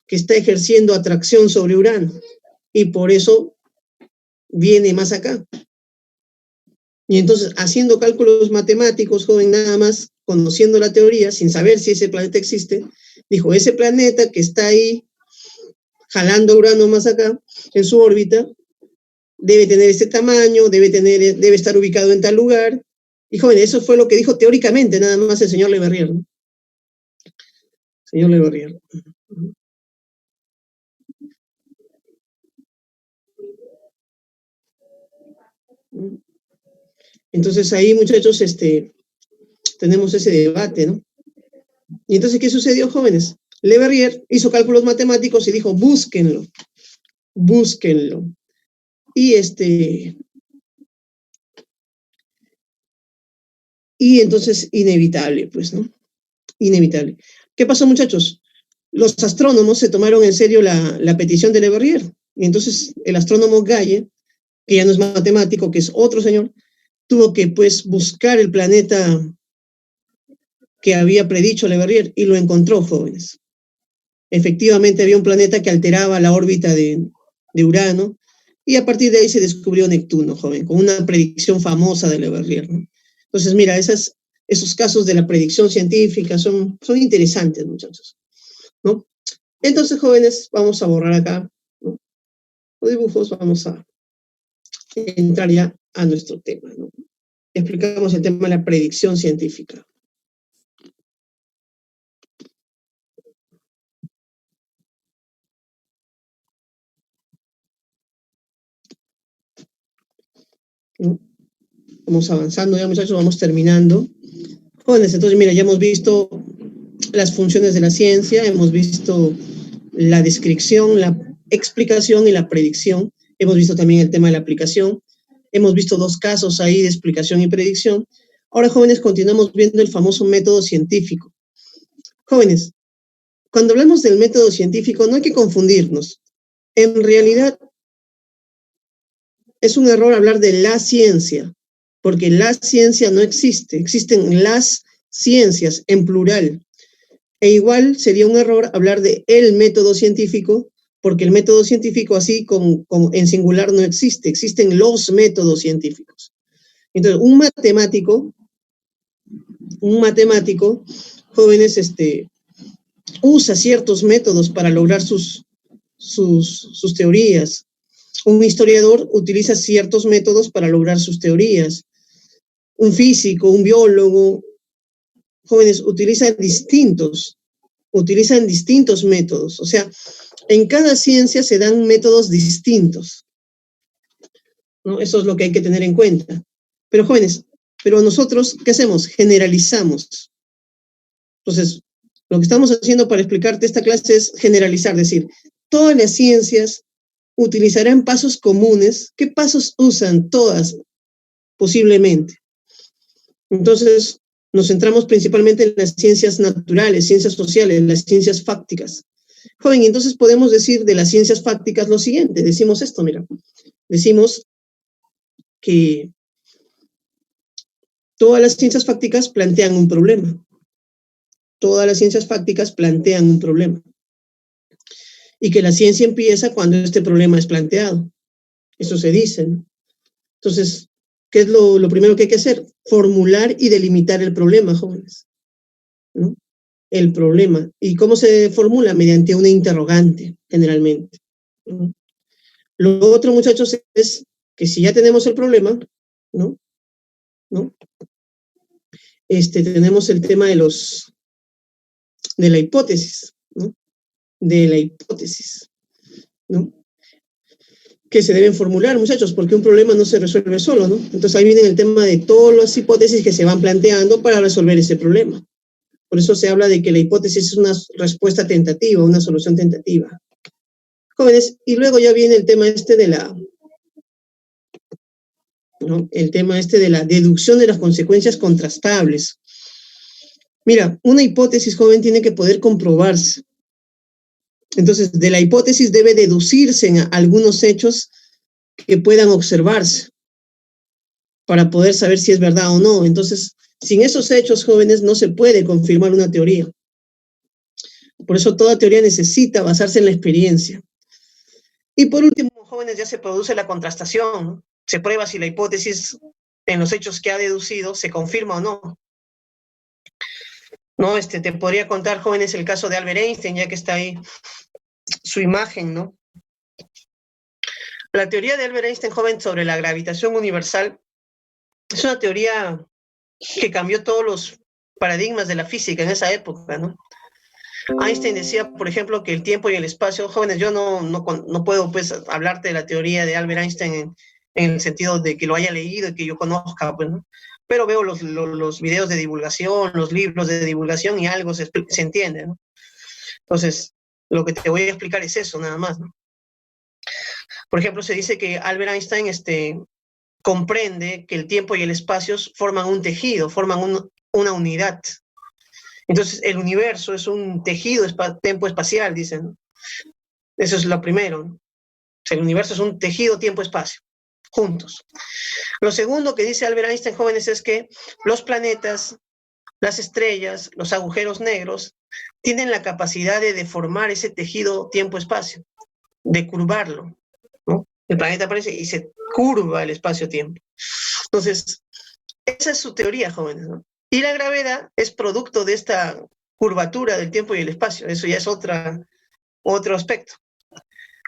que está ejerciendo atracción sobre Urano, y por eso viene más acá. Y entonces, haciendo cálculos matemáticos, joven, nada más, conociendo la teoría, sin saber si ese planeta existe, dijo, ese planeta que está ahí, jalando a Urano más acá, en su órbita, debe tener este tamaño, debe estar ubicado en tal lugar. Y joven, eso fue lo que dijo teóricamente, nada más el señor Le Verrier, ¿no? Señor Le Verrier. Entonces ahí, muchachos, tenemos ese debate, ¿no? Y entonces, ¿qué sucedió, jóvenes? Le Verrier hizo cálculos matemáticos y dijo, búsquenlo. Y entonces, inevitable, pues, ¿no? Inevitable. ¿Qué pasó, muchachos? Los astrónomos se tomaron en serio la petición de Le Verrier. Y entonces el astrónomo Galle, que ya no es matemático, que es otro señor, tuvo que, pues, buscar el planeta que había predicho Le Verrier y lo encontró, jóvenes. Efectivamente había un planeta que alteraba la órbita de Urano y a partir de ahí se descubrió Neptuno, joven, con una predicción famosa de Le Verrier, ¿no? Entonces, mira, esos casos de la predicción científica son interesantes, muchachos, ¿no? Entonces, jóvenes, vamos a borrar acá, ¿no? Los dibujos, vamos a entrar ya a nuestro tema, ¿no? Explicamos el tema de la predicción científica. ¿No? Vamos avanzando ya, muchachos, vamos terminando. Jóvenes, entonces, mira, ya hemos visto las funciones de la ciencia, hemos visto la descripción, la explicación y la predicción. Hemos visto también el tema de la aplicación. Hemos visto dos casos ahí de explicación y predicción. Ahora, jóvenes, continuamos viendo el famoso método científico. Jóvenes, cuando hablamos del método científico no hay que confundirnos. En realidad, es un error hablar de la ciencia, porque la ciencia no existe. Existen las ciencias en plural. E igual sería un error hablar de el método científico, porque el método científico así como en singular no existe, existen los métodos científicos. Entonces, un matemático, jóvenes, usa ciertos métodos para lograr sus teorías. Un historiador utiliza ciertos métodos para lograr sus teorías. Un físico, un biólogo, jóvenes, utilizan distintos métodos. O sea, en cada ciencia se dan métodos distintos, ¿no? Eso es lo que hay que tener en cuenta. Pero jóvenes, nosotros, ¿qué hacemos? Generalizamos. Entonces, lo que estamos haciendo para explicarte esta clase es generalizar, es decir, todas las ciencias utilizarán pasos comunes. ¿Qué pasos usan todas? Posiblemente. Entonces, nos centramos principalmente en las ciencias naturales, ciencias sociales, las ciencias fácticas. Joven, entonces podemos decir de las ciencias fácticas lo siguiente. Decimos esto, mira. Decimos que todas las ciencias fácticas plantean un problema. Todas las ciencias fácticas plantean un problema. Y que la ciencia empieza cuando este problema es planteado. Eso se dice, ¿no? Entonces, ¿qué es lo primero que hay que hacer? Formular y delimitar el problema, jóvenes, ¿no? El problema. ¿Y cómo se formula? Mediante una interrogante, generalmente, ¿no? Lo otro, muchachos, es que si ya tenemos el problema, ¿no? Tenemos el tema de la hipótesis, ¿no? De la hipótesis, ¿no? que se deben formular, muchachos, porque un problema no se resuelve solo, ¿no? Entonces ahí viene el tema de todas las hipótesis que se van planteando para resolver ese problema. Por eso se habla de que la hipótesis es una respuesta tentativa, una solución tentativa. Jóvenes, y luego ya viene el tema ¿no? El tema de la deducción de las consecuencias contrastables. Mira, una hipótesis, joven, tiene que poder comprobarse. Entonces, de la hipótesis debe deducirse en algunos hechos que puedan observarse para poder saber si es verdad o no. Entonces, sin esos hechos, jóvenes, no se puede confirmar una teoría. Por eso toda teoría necesita basarse en la experiencia. Y por último, jóvenes, ya se produce la contrastación, ¿no? Se prueba si la hipótesis en los hechos que ha deducido se confirma o no. ¿No? Te podría contar, jóvenes, el caso de Albert Einstein, ya que está ahí su imagen, ¿no? La teoría de Albert Einstein, joven, sobre la gravitación universal es una teoría que cambió todos los paradigmas de la física en esa época, ¿no? Einstein decía, por ejemplo, que el tiempo y el espacio, jóvenes, yo no puedo pues hablarte de la teoría de Albert Einstein en el sentido de que lo haya leído y que yo conozca, pues, ¿no? Pero veo los videos de divulgación, los libros de divulgación y algo se entiende, ¿no? Entonces, lo que te voy a explicar es eso, nada más, ¿no? Por ejemplo, se dice que Albert Einstein comprende que el tiempo y el espacio forman un tejido, forman una unidad. Entonces, el universo es un tejido tiempo-espacial, dicen, ¿no? Eso es lo primero, ¿no? O sea, el universo es un tejido tiempo-espacio, juntos. Lo segundo que dice Albert Einstein, jóvenes, es que los planetas, las estrellas, los agujeros negros, tienen la capacidad de deformar ese tejido tiempo-espacio, de curvarlo, ¿no? El planeta aparece y se curva el espacio-tiempo. Entonces, esa es su teoría, jóvenes, ¿no? Y la gravedad es producto de esta curvatura del tiempo y el espacio. Eso ya es otro aspecto.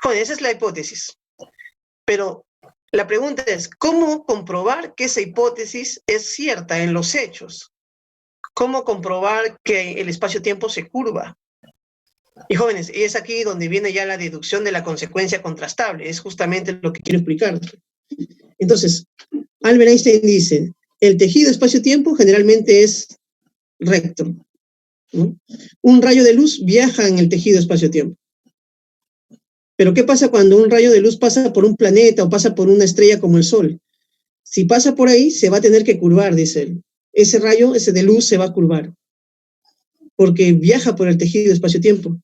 Jóvenes, esa es la hipótesis. Pero la pregunta es, ¿cómo comprobar que esa hipótesis es cierta en los hechos? ¿Cómo comprobar que el espacio-tiempo se curva? Y jóvenes, es aquí donde viene ya la deducción de la consecuencia contrastable. Es justamente lo que quiero explicar. Entonces, Albert Einstein dice, el tejido espacio-tiempo generalmente es recto, ¿no? Un rayo de luz viaja en el tejido espacio-tiempo. Pero ¿qué pasa cuando un rayo de luz pasa por un planeta o pasa por una estrella como el Sol? Si pasa por ahí, se va a tener que curvar, dice él. Ese rayo, ese de luz, se va a curvar, porque viaja por el tejido espacio-tiempo.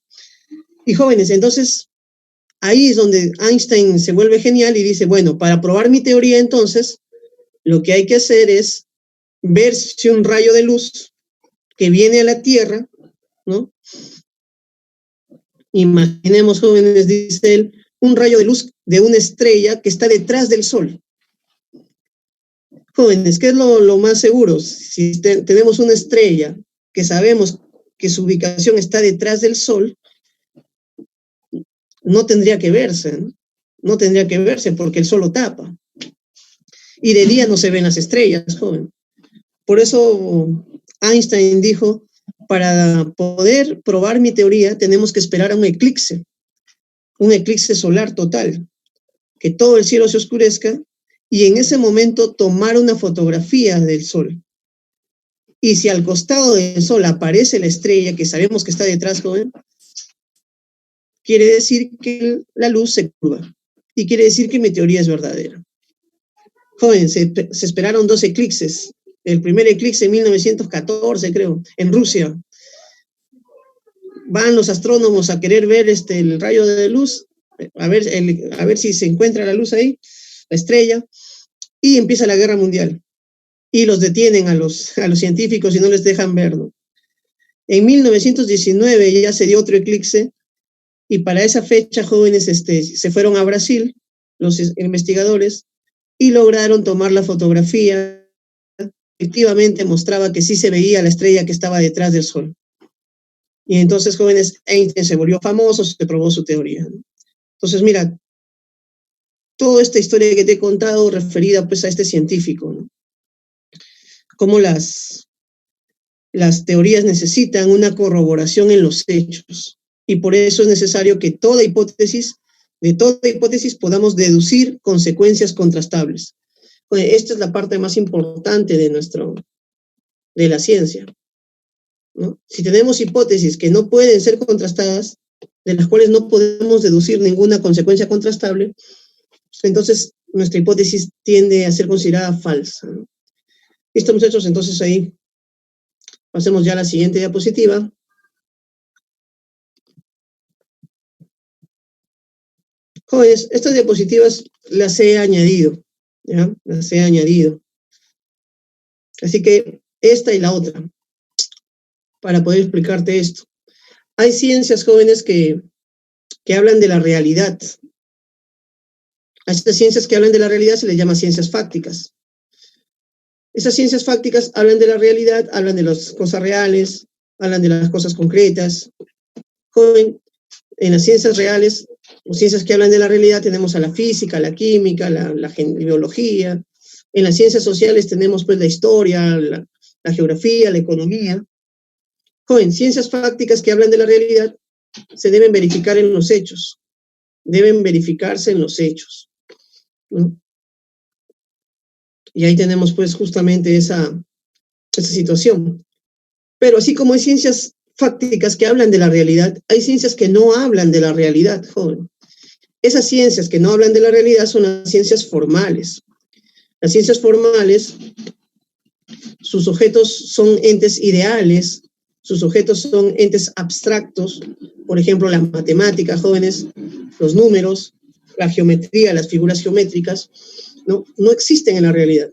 Y jóvenes, entonces, ahí es donde Einstein se vuelve genial y dice, bueno, para probar mi teoría, entonces, lo que hay que hacer es ver si un rayo de luz que viene a la Tierra, ¿no? Imaginemos, jóvenes, dice él, un rayo de luz de una estrella que está detrás del Sol. Jóvenes, ¿qué es lo más seguro? Si tenemos una estrella que sabemos que su ubicación está detrás del Sol, no tendría que verse, ¿no? No tendría que verse porque el Sol lo tapa. Y de día no se ven las estrellas, joven. Por eso Einstein dijo, para poder probar mi teoría tenemos que esperar a un eclipse solar total, que todo el cielo se oscurezca y en ese momento tomar una fotografía del Sol. Y si al costado del Sol aparece la estrella que sabemos que está detrás, joven, quiere decir que la luz se curva y quiere decir que mi teoría es verdadera. Joven, se esperaron 2 eclipses. El primer eclipse en 1914, creo, en Rusia. Van los astrónomos a querer ver el rayo de luz, a ver si se encuentra la luz ahí, la estrella, y empieza la guerra mundial. Y los detienen a los científicos y no les dejan verlo. En 1919 ya se dio otro eclipse y para esa fecha, jóvenes, se fueron a Brasil, los investigadores, y lograron tomar la fotografía. Efectivamente mostraba que sí se veía la estrella que estaba detrás del Sol. Y entonces, jóvenes, Einstein se volvió famoso, se probó su teoría, ¿no? Entonces, mira, toda esta historia que te he contado referida pues a este científico, ¿no? Cómo las teorías necesitan una corroboración en los hechos. Y por eso es necesario que toda hipótesis de toda hipótesis podamos deducir consecuencias contrastables. Bueno, esta es la parte más importante de la ciencia, ¿no? Si tenemos hipótesis que no pueden ser contrastadas, de las cuales no podemos deducir ninguna consecuencia contrastable, entonces nuestra hipótesis tiende a ser considerada falsa, ¿no? Listo, muchachos, entonces ahí pasemos ya a la siguiente diapositiva. Jóvenes, estas diapositivas las he añadido, ¿ya? Las he añadido. Así que esta y la otra, para poder explicarte esto. Hay ciencias, jóvenes, que hablan de la realidad. A estas ciencias que hablan de la realidad se les llama ciencias fácticas. Esas ciencias fácticas hablan de la realidad, hablan de las cosas reales, hablan de las cosas concretas. Joven, en las ciencias reales, o ciencias que hablan de la realidad, tenemos a la física, la química, la biología. En las ciencias sociales tenemos pues la historia, la geografía, la economía. Joven, ciencias fácticas que hablan de la realidad se deben verificar en los hechos. Deben verificarse en los hechos, ¿no? Y ahí tenemos pues justamente esa situación. Pero así como hay ciencias fácticas que hablan de la realidad, hay ciencias que no hablan de la realidad, joven. Esas ciencias que no hablan de la realidad son las ciencias formales. Las ciencias formales, sus objetos son entes ideales, sus objetos son entes abstractos, por ejemplo, la matemática, jóvenes, los números, la geometría, las figuras geométricas, no existen en la realidad.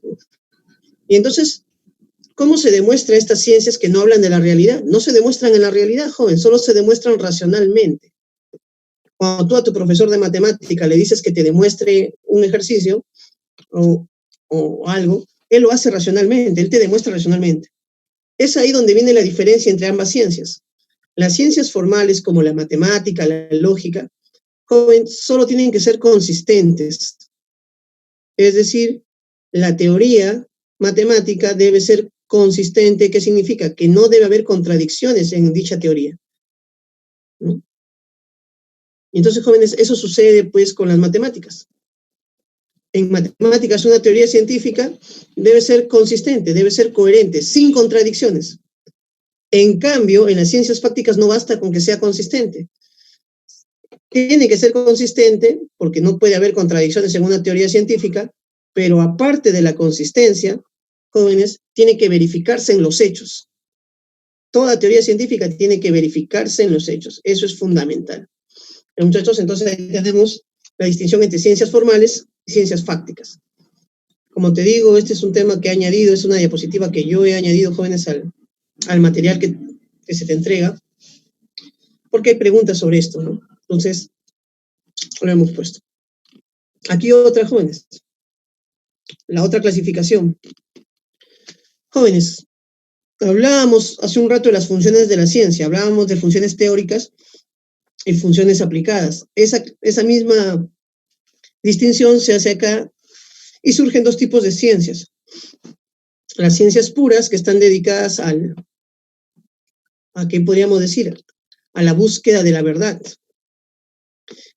Y entonces, ¿cómo se demuestra estas ciencias que no hablan de la realidad? No se demuestran en la realidad, joven, solo se demuestran racionalmente. Cuando tú a tu profesor de matemática le dices que te demuestre un ejercicio o algo, él lo hace racionalmente, él te demuestra racionalmente. Es ahí donde viene la diferencia entre ambas ciencias. Las ciencias formales como la matemática, la lógica, joven, solo tienen que ser consistentes. Es decir, la teoría matemática debe ser consistente. ¿Qué significa? Que no debe haber contradicciones en dicha teoría, ¿no? Entonces, jóvenes, eso sucede pues con las matemáticas. En matemáticas, una teoría científica debe ser consistente, debe ser coherente, sin contradicciones. En cambio, en las ciencias fácticas no basta con que sea consistente. Tiene que ser consistente porque no puede haber contradicciones en una teoría científica, pero aparte de la consistencia, jóvenes, tiene que verificarse en los hechos. Toda teoría científica tiene que verificarse en los hechos. Eso es fundamental. Muchachos, entonces ahí tenemos la distinción entre ciencias formales y ciencias fácticas. Como te digo, este es un tema que he añadido, es una diapositiva que yo he añadido, jóvenes, al material que se te entrega, porque hay preguntas sobre esto, ¿no? Entonces, lo hemos puesto. Aquí otra, jóvenes. La otra clasificación. Jóvenes, hablábamos hace un rato de las funciones de la ciencia, hablábamos de funciones teóricas y funciones aplicadas. Esa misma distinción se hace acá y surgen dos tipos de ciencias. Las ciencias puras, que están dedicadas ¿a qué podríamos decir? A la búsqueda de la verdad.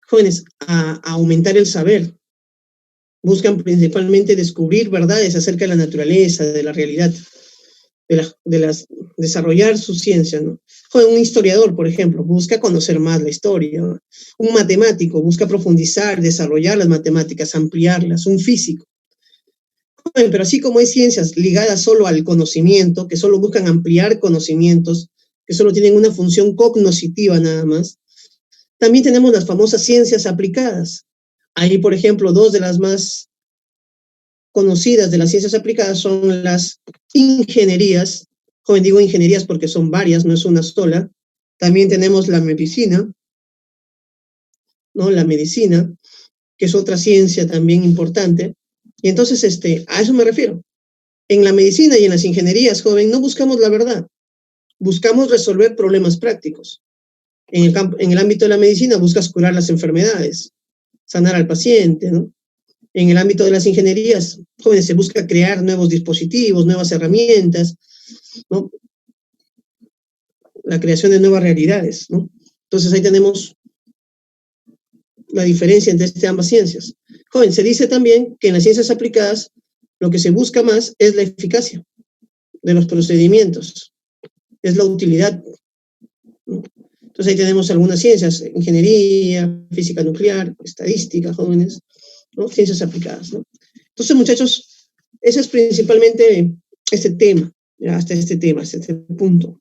Jóvenes, a aumentar el saber. Buscan principalmente descubrir verdades acerca de la naturaleza, de la realidad, desarrollar su ciencia, ¿no? Joven, un historiador, por ejemplo, busca conocer más la historia, ¿no? Un matemático busca profundizar, desarrollar las matemáticas, ampliarlas. Un físico. Joven, pero así como hay ciencias ligadas solo al conocimiento, que solo buscan ampliar conocimientos, que solo tienen una función cognoscitiva nada más, también tenemos las famosas ciencias aplicadas. Ahí, por ejemplo, dos de las más conocidas de las ciencias aplicadas son las ingenierías. Joven, digo ingenierías porque son varias, no es una sola. También tenemos la medicina, ¿no? La medicina, que es otra ciencia también importante. Y entonces, a eso me refiero. En la medicina y en las ingenierías, joven, no buscamos la verdad. Buscamos resolver problemas prácticos. En el ámbito de la medicina buscas curar las enfermedades, sanar al paciente, ¿no? En el ámbito de las ingenierías, jóvenes, se busca crear nuevos dispositivos, nuevas herramientas, ¿no? La creación de nuevas realidades, ¿no? Entonces ahí tenemos la diferencia entre ambas ciencias. Joven, se dice también que en las ciencias aplicadas lo que se busca más es la eficacia de los procedimientos, es la utilidad. Entonces ahí tenemos algunas ciencias, ingeniería, física nuclear, estadística, jóvenes, ¿no? Ciencias aplicadas, ¿no? Entonces, muchachos, ese es principalmente este tema, ya hasta este tema, hasta este punto.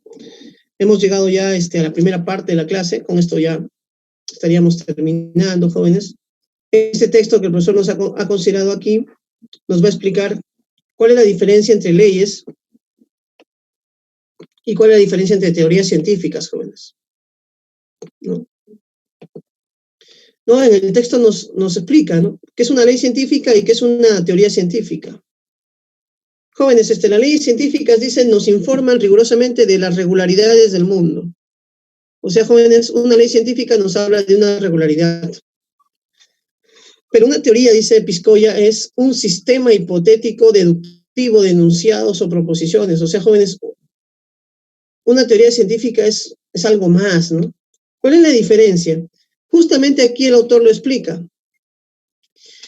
Hemos llegado ya a la primera parte de la clase, con esto ya estaríamos terminando, jóvenes. Este texto que el profesor nos ha considerado aquí nos va a explicar cuál es la diferencia entre leyes y cuál es la diferencia entre teorías científicas, jóvenes. ¿No? En el texto nos explica, ¿no?, qué es una ley científica y qué es una teoría científica. Jóvenes, las leyes científicas, dicen, nos informan rigurosamente de las regularidades del mundo. O sea, jóvenes, una ley científica nos habla de una regularidad. Pero una teoría, dice Piscoya, es un sistema hipotético deductivo de enunciados o proposiciones. O sea, jóvenes, una teoría científica es algo más, ¿no? ¿Cuál es la diferencia? Justamente aquí el autor lo explica.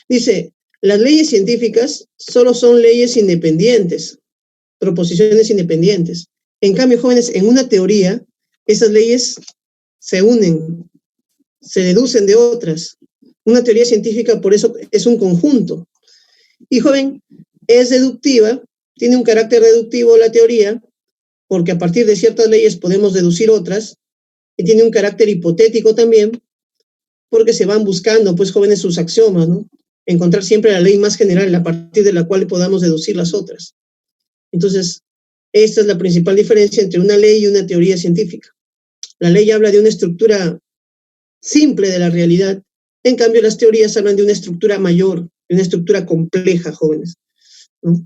Dice, las leyes científicas solo son leyes independientes, proposiciones independientes. En cambio, jóvenes, en una teoría, esas leyes se unen, se deducen de otras. Una teoría científica, por eso, es un conjunto. Y, joven, es deductiva, tiene un carácter deductivo la teoría, porque a partir de ciertas leyes podemos deducir otras, y tiene un carácter hipotético también, porque se van buscando, pues, jóvenes, sus axiomas, ¿no? Encontrar siempre la ley más general a partir de la cual podamos deducir las otras. Entonces, esta es la principal diferencia entre una ley y una teoría científica. La ley habla de una estructura simple de la realidad, en cambio las teorías hablan de una estructura mayor, de una estructura compleja, jóvenes, ¿no?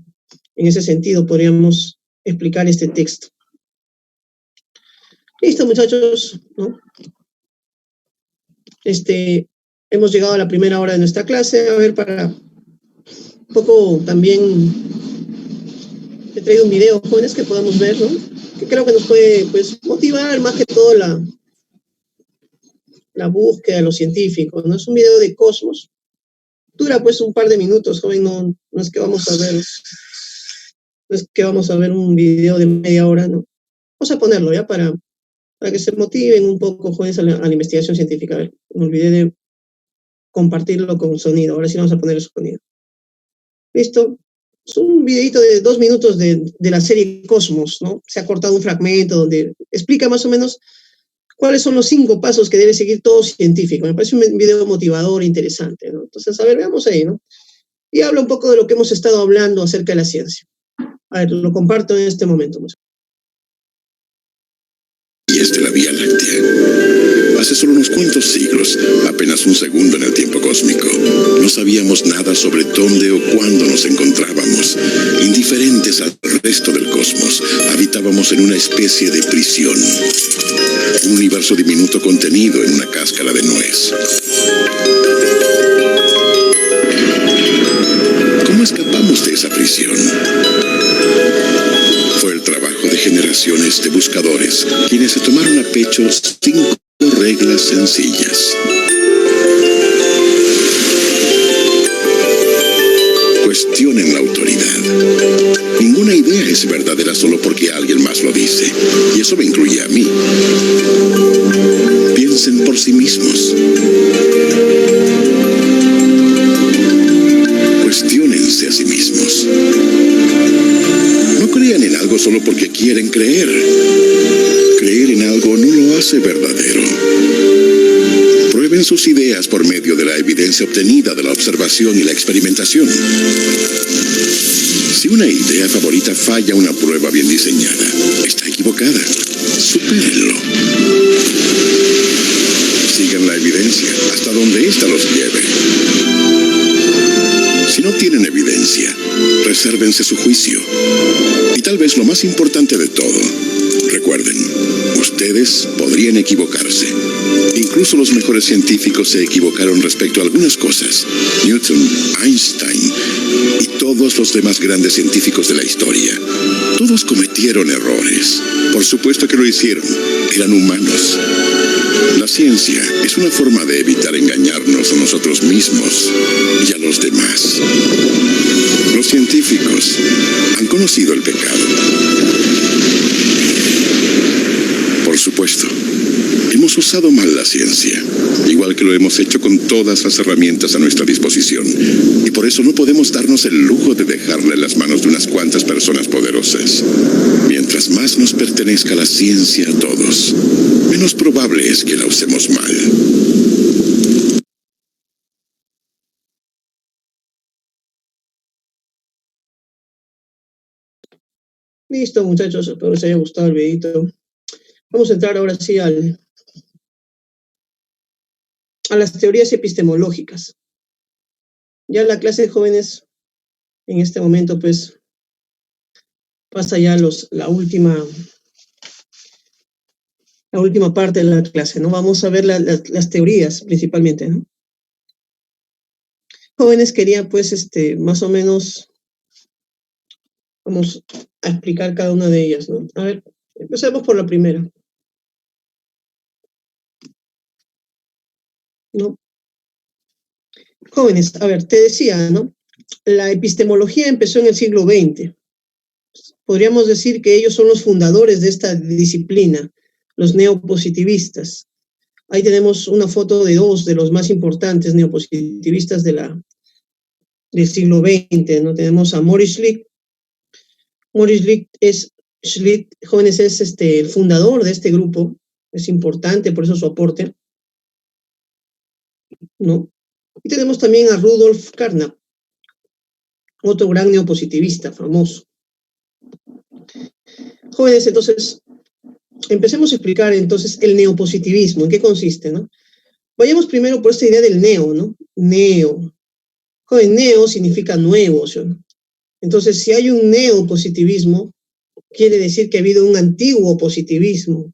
En ese sentido podríamos explicar este texto. Listo, muchachos, ¿no? Hemos llegado a la primera hora de nuestra clase. A ver, para un poco también he traído un video, jóvenes, que podamos ver, ¿no? Que creo que nos puede, pues, motivar más que todo la búsqueda de los científicos, ¿no? Es un video de Cosmos. Dura, pues, un par de minutos, joven, no es que vamos a ver un video de media hora, ¿no? Vamos a ponerlo, ¿ya? Para que se motiven un poco, jóvenes, a la investigación científica. A ver, me olvidé de compartirlo con sonido. Ahora sí vamos a poner el sonido. ¿Listo? Es un videito de 2 minutos de la serie Cosmos, ¿no? Se ha cortado un fragmento donde explica más o menos cuáles son los 5 pasos que debe seguir todo científico. Me parece un video motivador, interesante, ¿no? Entonces, a ver, veamos ahí, ¿no? Y habla un poco de lo que hemos estado hablando acerca de la ciencia. A ver, lo comparto en este momento. Y es de la Vía Láctea. Hace solo unos cuantos siglos, apenas un segundo en el tiempo cósmico, no sabíamos nada sobre dónde o cuándo nos encontrábamos. Indiferentes al resto del cosmos, habitábamos en una especie de prisión. Un universo diminuto contenido en una cáscara de nuez. ¿Cómo escapamos de esa prisión? Fue el trabajo de generaciones de buscadores, quienes se tomaron a pecho 5 reglas sencillas. Cuestionen la autoridad. Ninguna idea es verdadera solo porque alguien más lo dice, y eso me incluye a mí. Piensen por sí mismos. Cuestiónense a sí mismos. No crean en algo solo porque quieren creer. Creer en algo no lo hace verdadero. Prueben sus ideas por medio de la evidencia obtenida de la observación y la experimentación. Si una idea favorita falla una prueba bien diseñada, está equivocada. Supérenlo. Sigan la evidencia hasta donde ésta los lleve. Si no tienen evidencia, resérvense su juicio. Y tal vez lo más importante de todo, recuerden, ustedes podrían equivocarse. Incluso los mejores científicos se equivocaron respecto a algunas cosas. Newton, Einstein y todos los demás grandes científicos de la historia. Todos cometieron errores. Por supuesto que lo hicieron. Eran humanos. La ciencia es una forma de evitar engañarnos a nosotros mismos y a los demás. Los científicos han conocido el pecado. Por supuesto, hemos usado mal la ciencia, igual que lo hemos hecho con todas las herramientas a nuestra disposición. Y por eso no podemos darnos el lujo de dejarla en las manos de unas cuantas personas poderosas. Mientras más nos pertenezca la ciencia a todos, menos probable es que la usemos mal. Listo, muchachos, espero les haya gustado el videito. Vamos a entrar ahora sí a las teorías epistemológicas. Ya la clase de jóvenes, en este momento, pues, pasa ya la última parte de la clase, ¿no? Vamos a ver las teorías, principalmente, ¿no? Jóvenes quería, pues, más o menos, vamos a explicar cada una de ellas, ¿no? A ver, empecemos por la primera. ¿No? Jóvenes, a ver, te decía, ¿no? La epistemología empezó en el siglo XX. Podríamos decir que ellos son los fundadores de esta disciplina, los neopositivistas. Ahí tenemos una foto de dos de los más importantes neopositivistas del siglo XX, ¿no? Tenemos a Maurice Schlitt. Maurice Schlitt, jóvenes, es el fundador de este grupo. Es importante, por eso su aporte, ¿no? Y tenemos también a Rudolf Carnap, otro gran neopositivista famoso. Jóvenes, entonces, empecemos a explicar entonces el neopositivismo, ¿en qué consiste, no? Vayamos primero por esta idea del neo, ¿no? Neo. Joven, neo significa nuevo, ¿sí? Entonces, si hay un neopositivismo, quiere decir que ha habido un antiguo positivismo.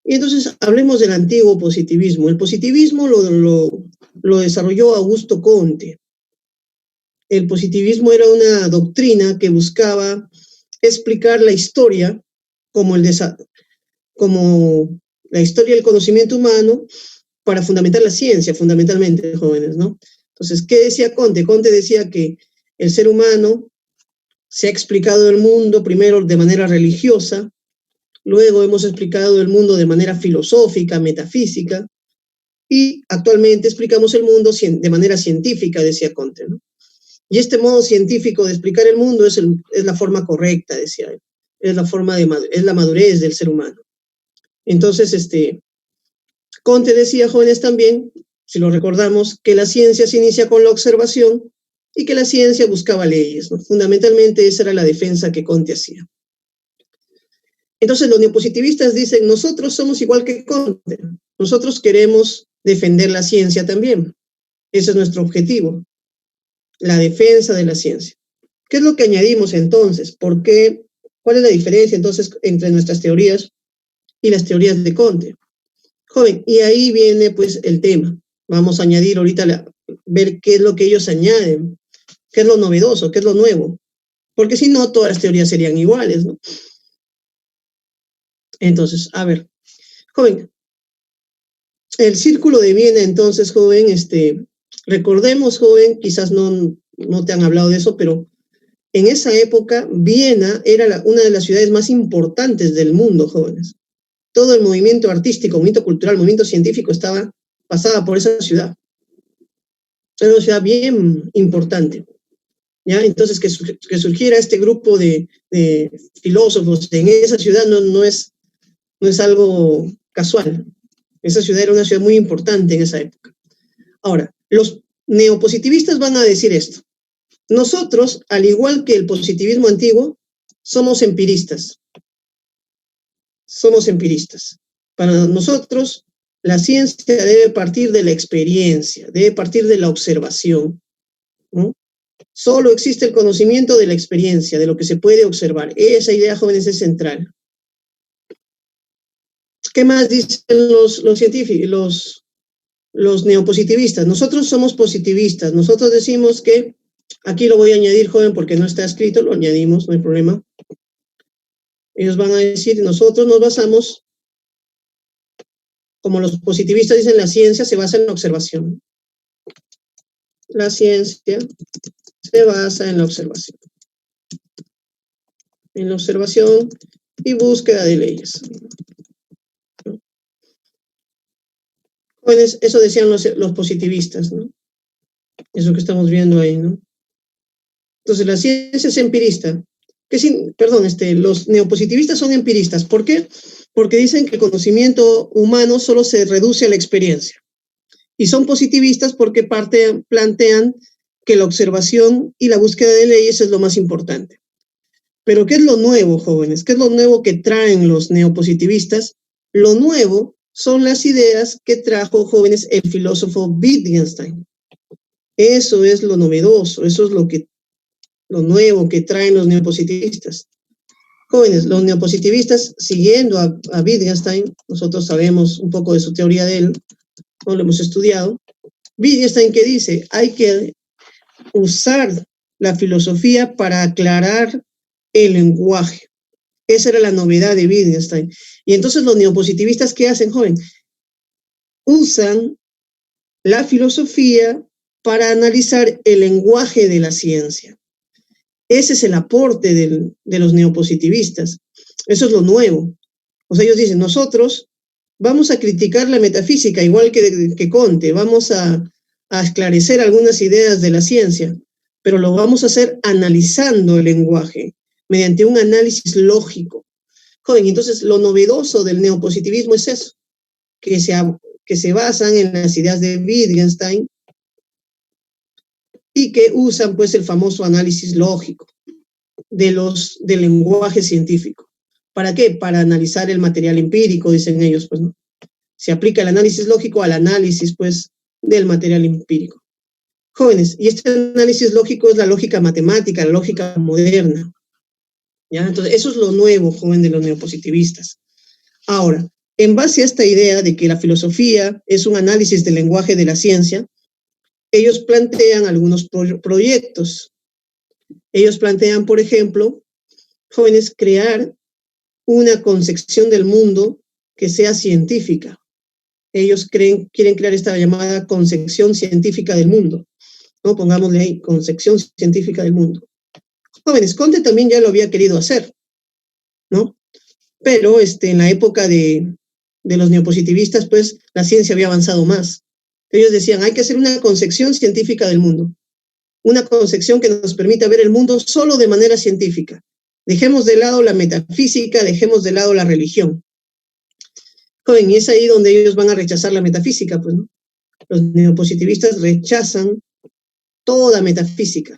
Y entonces, hablemos del antiguo positivismo. El positivismo lo desarrolló Augusto Comte. El positivismo era una doctrina que buscaba explicar la historia como la historia del conocimiento humano para fundamentar la ciencia, fundamentalmente, jóvenes, ¿no? Entonces, ¿qué decía Comte? Comte decía que el ser humano se ha explicado el mundo primero de manera religiosa, luego hemos explicado el mundo de manera filosófica, metafísica, y actualmente explicamos el mundo de manera científica, decía Comte, ¿no? Y este modo científico de explicar el mundo es la forma correcta, decía él. Es la madurez del ser humano. Entonces, Comte decía, jóvenes, también, si lo recordamos, que la ciencia se inicia con la observación y que la ciencia buscaba leyes, ¿no? Fundamentalmente esa era la defensa que Comte hacía. Entonces los neopositivistas dicen, nosotros somos igual que Comte, nosotros queremos defender la ciencia también. Ese es nuestro objetivo, la defensa de la ciencia. ¿Qué es lo que añadimos entonces? ¿Por qué? ¿Cuál es la diferencia entonces entre nuestras teorías y las teorías de Comte? Joven, y ahí viene pues el tema. Vamos a añadir ahorita, ver qué es lo que ellos añaden, qué es lo novedoso, qué es lo nuevo. Porque si no, todas las teorías serían iguales, ¿no? Entonces, a ver, joven, el círculo de Viena, entonces, joven, recordemos, joven, quizás no te han hablado de eso, pero en esa época, Viena era una de las ciudades más importantes del mundo, jóvenes. Todo el movimiento artístico, movimiento cultural, movimiento científico pasaba por esa ciudad. Era una ciudad bien importante, ¿ya? Entonces, que surgiera este grupo de filósofos en esa ciudad no es algo casual. Esa ciudad era una ciudad muy importante en esa época. Ahora, los neopositivistas van a decir esto. Nosotros, al igual que el positivismo antiguo, somos empiristas. Somos empiristas. Para nosotros, la ciencia debe partir de la experiencia, debe partir de la observación, ¿no? Solo existe el conocimiento de la experiencia, de lo que se puede observar. Esa idea, jóvenes, es central. ¿Qué más dicen los científicos, los neopositivistas? Nosotros somos positivistas. Nosotros decimos que, aquí lo voy a añadir, joven, porque no está escrito, lo añadimos, no hay problema. Ellos van a decir, nosotros nos basamos como los positivistas dicen, la ciencia se basa en la observación. La ciencia se basa en la observación. En la observación y búsqueda de leyes. Pues eso decían los positivistas, ¿no? Eso que estamos viendo ahí, ¿no? Entonces, la ciencia es empirista. Los neopositivistas son empiristas. ¿Por qué? Porque dicen que el conocimiento humano solo se reduce a la experiencia. Y son positivistas porque plantean que la observación y la búsqueda de leyes es lo más importante. Pero ¿qué es lo nuevo, jóvenes? ¿Qué es lo nuevo que traen los neopositivistas? Lo nuevo son las ideas que trajo, jóvenes, el filósofo Wittgenstein. Eso es lo novedoso, eso es lo nuevo que traen los neopositivistas. Jóvenes, los neopositivistas, siguiendo a Wittgenstein, nosotros sabemos un poco de su teoría de él, no lo hemos estudiado. Wittgenstein, ¿qué dice? Hay que usar la filosofía para aclarar el lenguaje. Esa era la novedad de Wittgenstein. Y entonces los neopositivistas, ¿qué hacen, joven? Usan la filosofía para analizar el lenguaje de la ciencia. Ese es el aporte de los neopositivistas. Eso es lo nuevo. O sea, ellos dicen, nosotros vamos a criticar la metafísica, igual que Comte, vamos a esclarecer algunas ideas de la ciencia, pero lo vamos a hacer analizando el lenguaje, mediante un análisis lógico. Joven, entonces lo novedoso del neopositivismo es eso, que se basan en las ideas de Wittgenstein y que usan pues el famoso análisis lógico del lenguaje científico. ¿Para qué? Para analizar el material empírico, dicen ellos, pues, ¿no? Se aplica el análisis lógico al análisis, pues, del material empírico. Jóvenes, y este análisis lógico es la lógica matemática, la lógica moderna. ¿Ya? Entonces, eso es lo nuevo, joven, de los neopositivistas. Ahora, en base a esta idea de que la filosofía es un análisis del lenguaje de la ciencia, ellos plantean algunos proyectos. Ellos plantean, por ejemplo, jóvenes, crear una concepción del mundo que sea científica. Ellos quieren crear esta llamada concepción científica del mundo, ¿no? Pongámosle ahí, concepción científica del mundo. Jóvenes, Comte también ya lo había querido hacer, ¿no? Pero en la época de los neopositivistas, pues, la ciencia había avanzado más. Ellos decían, hay que hacer una concepción científica del mundo. Una concepción que nos permita ver el mundo solo de manera científica. Dejemos de lado la metafísica, dejemos de lado la religión. Joven, y es ahí donde ellos van a rechazar la metafísica, pues, ¿no? Los neopositivistas rechazan toda metafísica.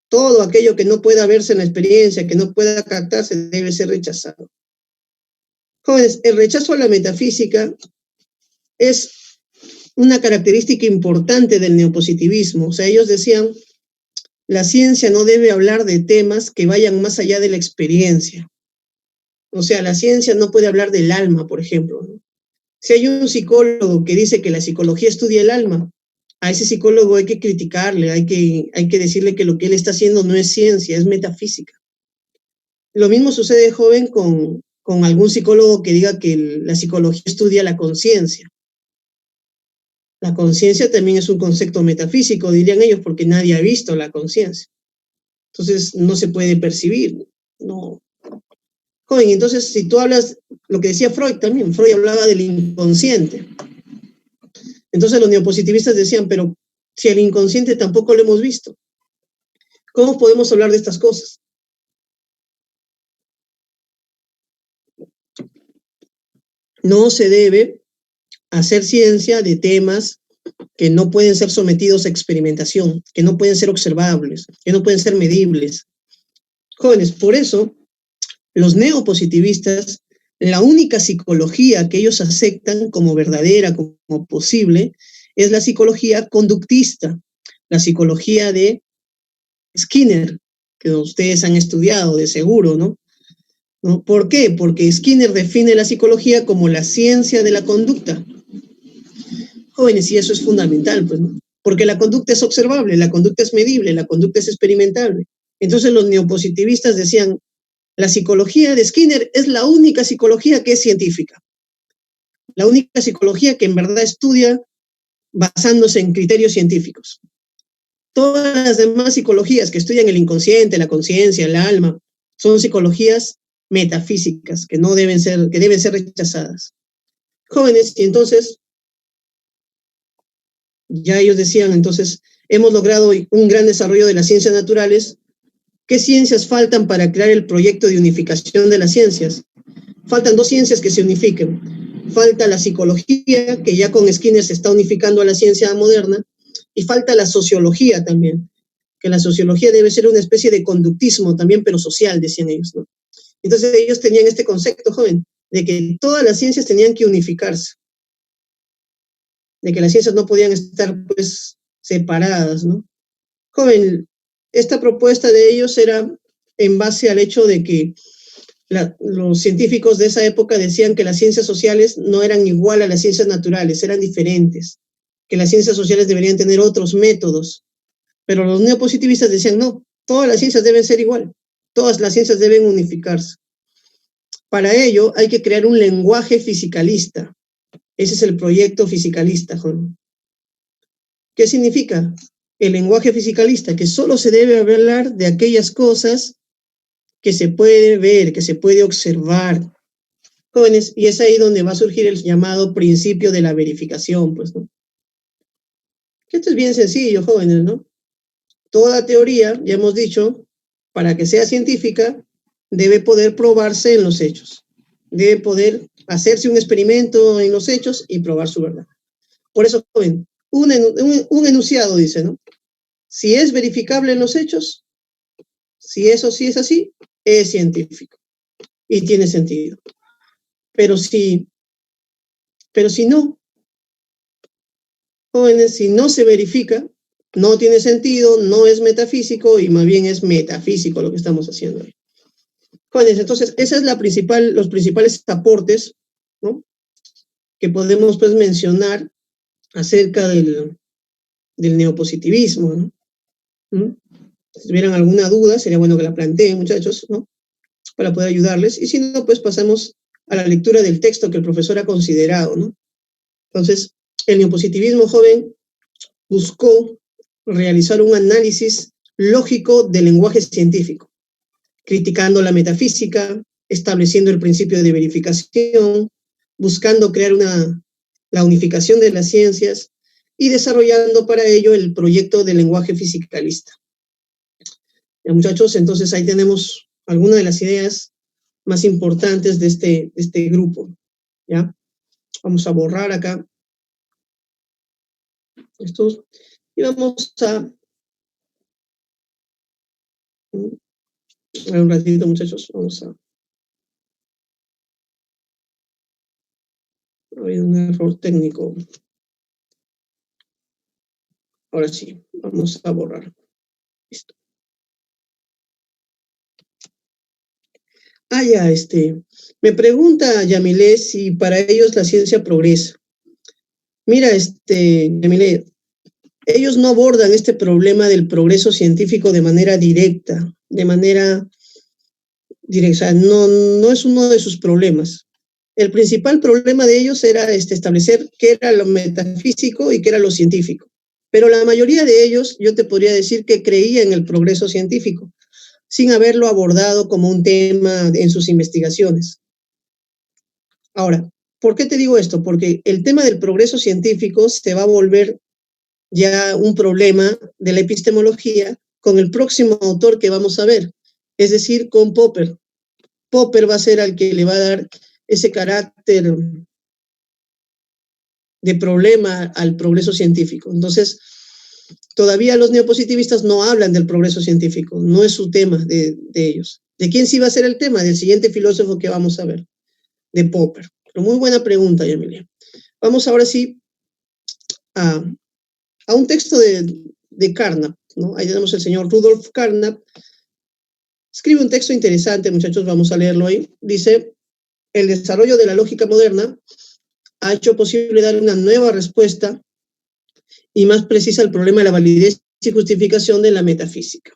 Todo aquello que no pueda verse en la experiencia, que no pueda captarse, debe ser rechazado. Jóvenes, el rechazo a la metafísica es una característica importante del neopositivismo. O sea, ellos decían, la ciencia no debe hablar de temas que vayan más allá de la experiencia. O sea, la ciencia no puede hablar del alma, por ejemplo, ¿no? Si hay un psicólogo que dice que la psicología estudia el alma, a ese psicólogo hay que criticarle, hay que decirle que lo que él está haciendo no es ciencia, es metafísica. Lo mismo sucede, joven, con algún psicólogo que diga que la psicología estudia la conciencia. La conciencia también es un concepto metafísico, dirían ellos, porque nadie ha visto la conciencia. Entonces, no se puede percibir, no. Joven, entonces, si tú hablas, lo que decía Freud también, Freud hablaba del inconsciente. Entonces los neopositivistas decían, pero si el inconsciente tampoco lo hemos visto, ¿cómo podemos hablar de estas cosas? No se debe hacer ciencia de temas que no pueden ser sometidos a experimentación, que no pueden ser observables, que no pueden ser medibles. Jóvenes, por eso, los neopositivistas, la única psicología que ellos aceptan como verdadera, como posible, es la psicología conductista, la psicología de Skinner, que ustedes han estudiado de seguro, ¿no? ¿Por qué? Porque Skinner define la psicología como la ciencia de la conducta. Jóvenes, y eso es fundamental, pues, ¿no? Porque la conducta es observable, la conducta es medible, la conducta es experimentable. Entonces los neopositivistas decían, la psicología de Skinner es la única psicología que es científica. la única psicología que en verdad estudia basándose en criterios científicos. Todas las demás psicologías que estudian el inconsciente, la conciencia, el alma, son psicologías metafísicas que deben ser rechazadas. Jóvenes, y entonces, ya ellos decían, entonces, hemos logrado un gran desarrollo de las ciencias naturales. ¿Qué ciencias faltan para crear el proyecto de unificación de las ciencias? Faltan 2 ciencias que se unifiquen. Falta la psicología, que ya con Skinner se está unificando a la ciencia moderna, y falta la sociología también, que la sociología debe ser una especie de conductismo también, pero social, decían ellos, ¿no? Entonces ellos tenían este concepto, joven, de que todas las ciencias tenían que unificarse, de que las ciencias no podían estar, pues, separadas, ¿no? Joven, esta propuesta de ellos era en base al hecho de que los científicos de esa época decían que las ciencias sociales no eran igual a las ciencias naturales, eran diferentes, que las ciencias sociales deberían tener otros métodos. Pero los neopositivistas decían, no, todas las ciencias deben ser igual, todas las ciencias deben unificarse. Para ello hay que crear un lenguaje fisicalista. Ese es el proyecto fisicalista, Juan. ¿Qué significa? El lenguaje fisicalista, que solo se debe hablar de aquellas cosas que se puede ver, que se puede observar. Jóvenes, y es ahí donde va a surgir el llamado principio de la verificación, pues, ¿no? Esto es bien sencillo, jóvenes, ¿no? Toda teoría, ya hemos dicho, para que sea científica, debe poder probarse en los hechos. Debe poder hacerse un experimento en los hechos y probar su verdad. Por eso, joven, un enunciado dice, ¿no? Si es verificable en los hechos, si eso sí es así, es científico y tiene sentido. Pero si no, jóvenes, si no se verifica, no tiene sentido, no es metafísico y más bien es metafísico lo que estamos haciendo hoy. Jóvenes, entonces, esa es los principales aportes, ¿no?, que podemos, pues, mencionar acerca del neopositivismo, ¿no? Si tuvieran alguna duda, sería bueno que la planteen, muchachos, ¿no?, para poder ayudarles. Y si no, pues pasamos a la lectura del texto que el profesor ha considerado, ¿no? Entonces, el neopositivismo, joven, buscó realizar un análisis lógico del lenguaje científico, criticando la metafísica, estableciendo el principio de verificación, buscando crear la unificación de las ciencias y desarrollando para ello el proyecto del lenguaje fisicalista. Ya, muchachos, entonces ahí tenemos algunas de las ideas más importantes de este grupo, ¿ya? Vamos a borrar acá estos y vamos a un ratito, muchachos, vamos a habido un error técnico. Ahora sí, vamos a borrar. Listo. Ya, me pregunta Yamilé si para ellos la ciencia progresa. Mira, Yamilé, ellos no abordan este problema del progreso científico de manera directa, o sea, no es uno de sus problemas. El principal problema de ellos era establecer qué era lo metafísico y qué era lo científico. Pero la mayoría de ellos, yo te podría decir que creía en el progreso científico, sin haberlo abordado como un tema en sus investigaciones. Ahora, ¿por qué te digo esto? Porque el tema del progreso científico se va a volver ya un problema de la epistemología con el próximo autor que vamos a ver, es decir, con Popper. Popper va a ser al que le va a dar ese carácter de problema al progreso científico. Entonces, todavía los neopositivistas no hablan del progreso científico, no es su tema de ellos. ¿De quién sí va a ser el tema? Del siguiente filósofo que vamos a ver, de Popper. Pero muy buena pregunta, Yamilia. Vamos ahora sí a un texto de Carnap, ¿no? Ahí tenemos el señor Rudolf Carnap. Escribe un texto interesante, muchachos, vamos a leerlo ahí. Dice, el desarrollo de la lógica moderna ha hecho posible dar una nueva respuesta y más precisa al problema de la validez y justificación de la metafísica.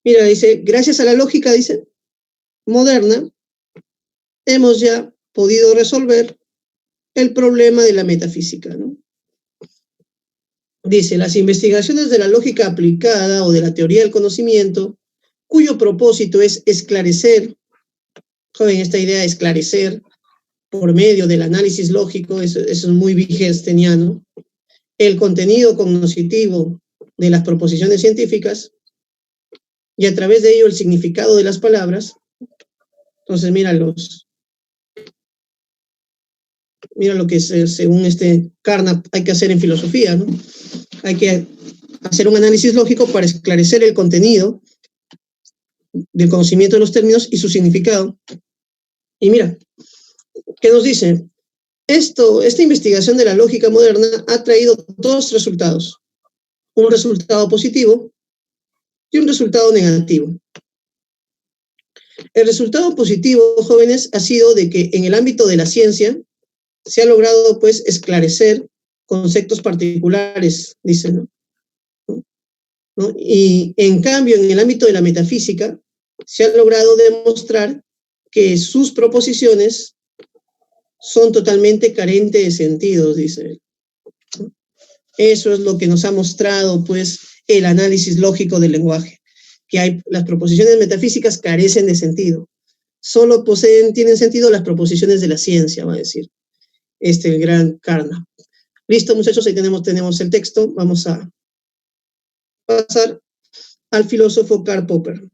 Mira, dice, gracias a la lógica, dice, moderna, hemos ya podido resolver el problema de la metafísica, ¿no? Dice, las investigaciones de la lógica aplicada o de la teoría del conocimiento, cuyo propósito es esclarecer, joven, esta idea de esclarecer por medio del análisis lógico, eso es muy wittgensteiniano, el contenido cognoscitivo de las proposiciones científicas y a través de ello el significado de las palabras. Entonces, mira lo que según Carnap hay que hacer en filosofía, ¿no? Hay que hacer un análisis lógico para esclarecer el contenido del conocimiento de los términos y su significado. Y mira, ¿qué nos dice? Esta investigación de la lógica moderna ha traído dos resultados. Un resultado positivo y un resultado negativo. El resultado positivo, jóvenes, ha sido de que en el ámbito de la ciencia se ha logrado, pues, esclarecer conceptos particulares, dicen, ¿no? Y en cambio, en el ámbito de la metafísica, se ha logrado demostrar que sus proposiciones son totalmente carentes de sentido, dice. Eso es lo que nos ha mostrado, pues, el análisis lógico del lenguaje, que las proposiciones metafísicas carecen de sentido. Solo tienen sentido las proposiciones de la ciencia, va a decir el gran Carnap. Listo, muchachos, ahí tenemos el texto. Vamos a pasar al filósofo Karl Popper,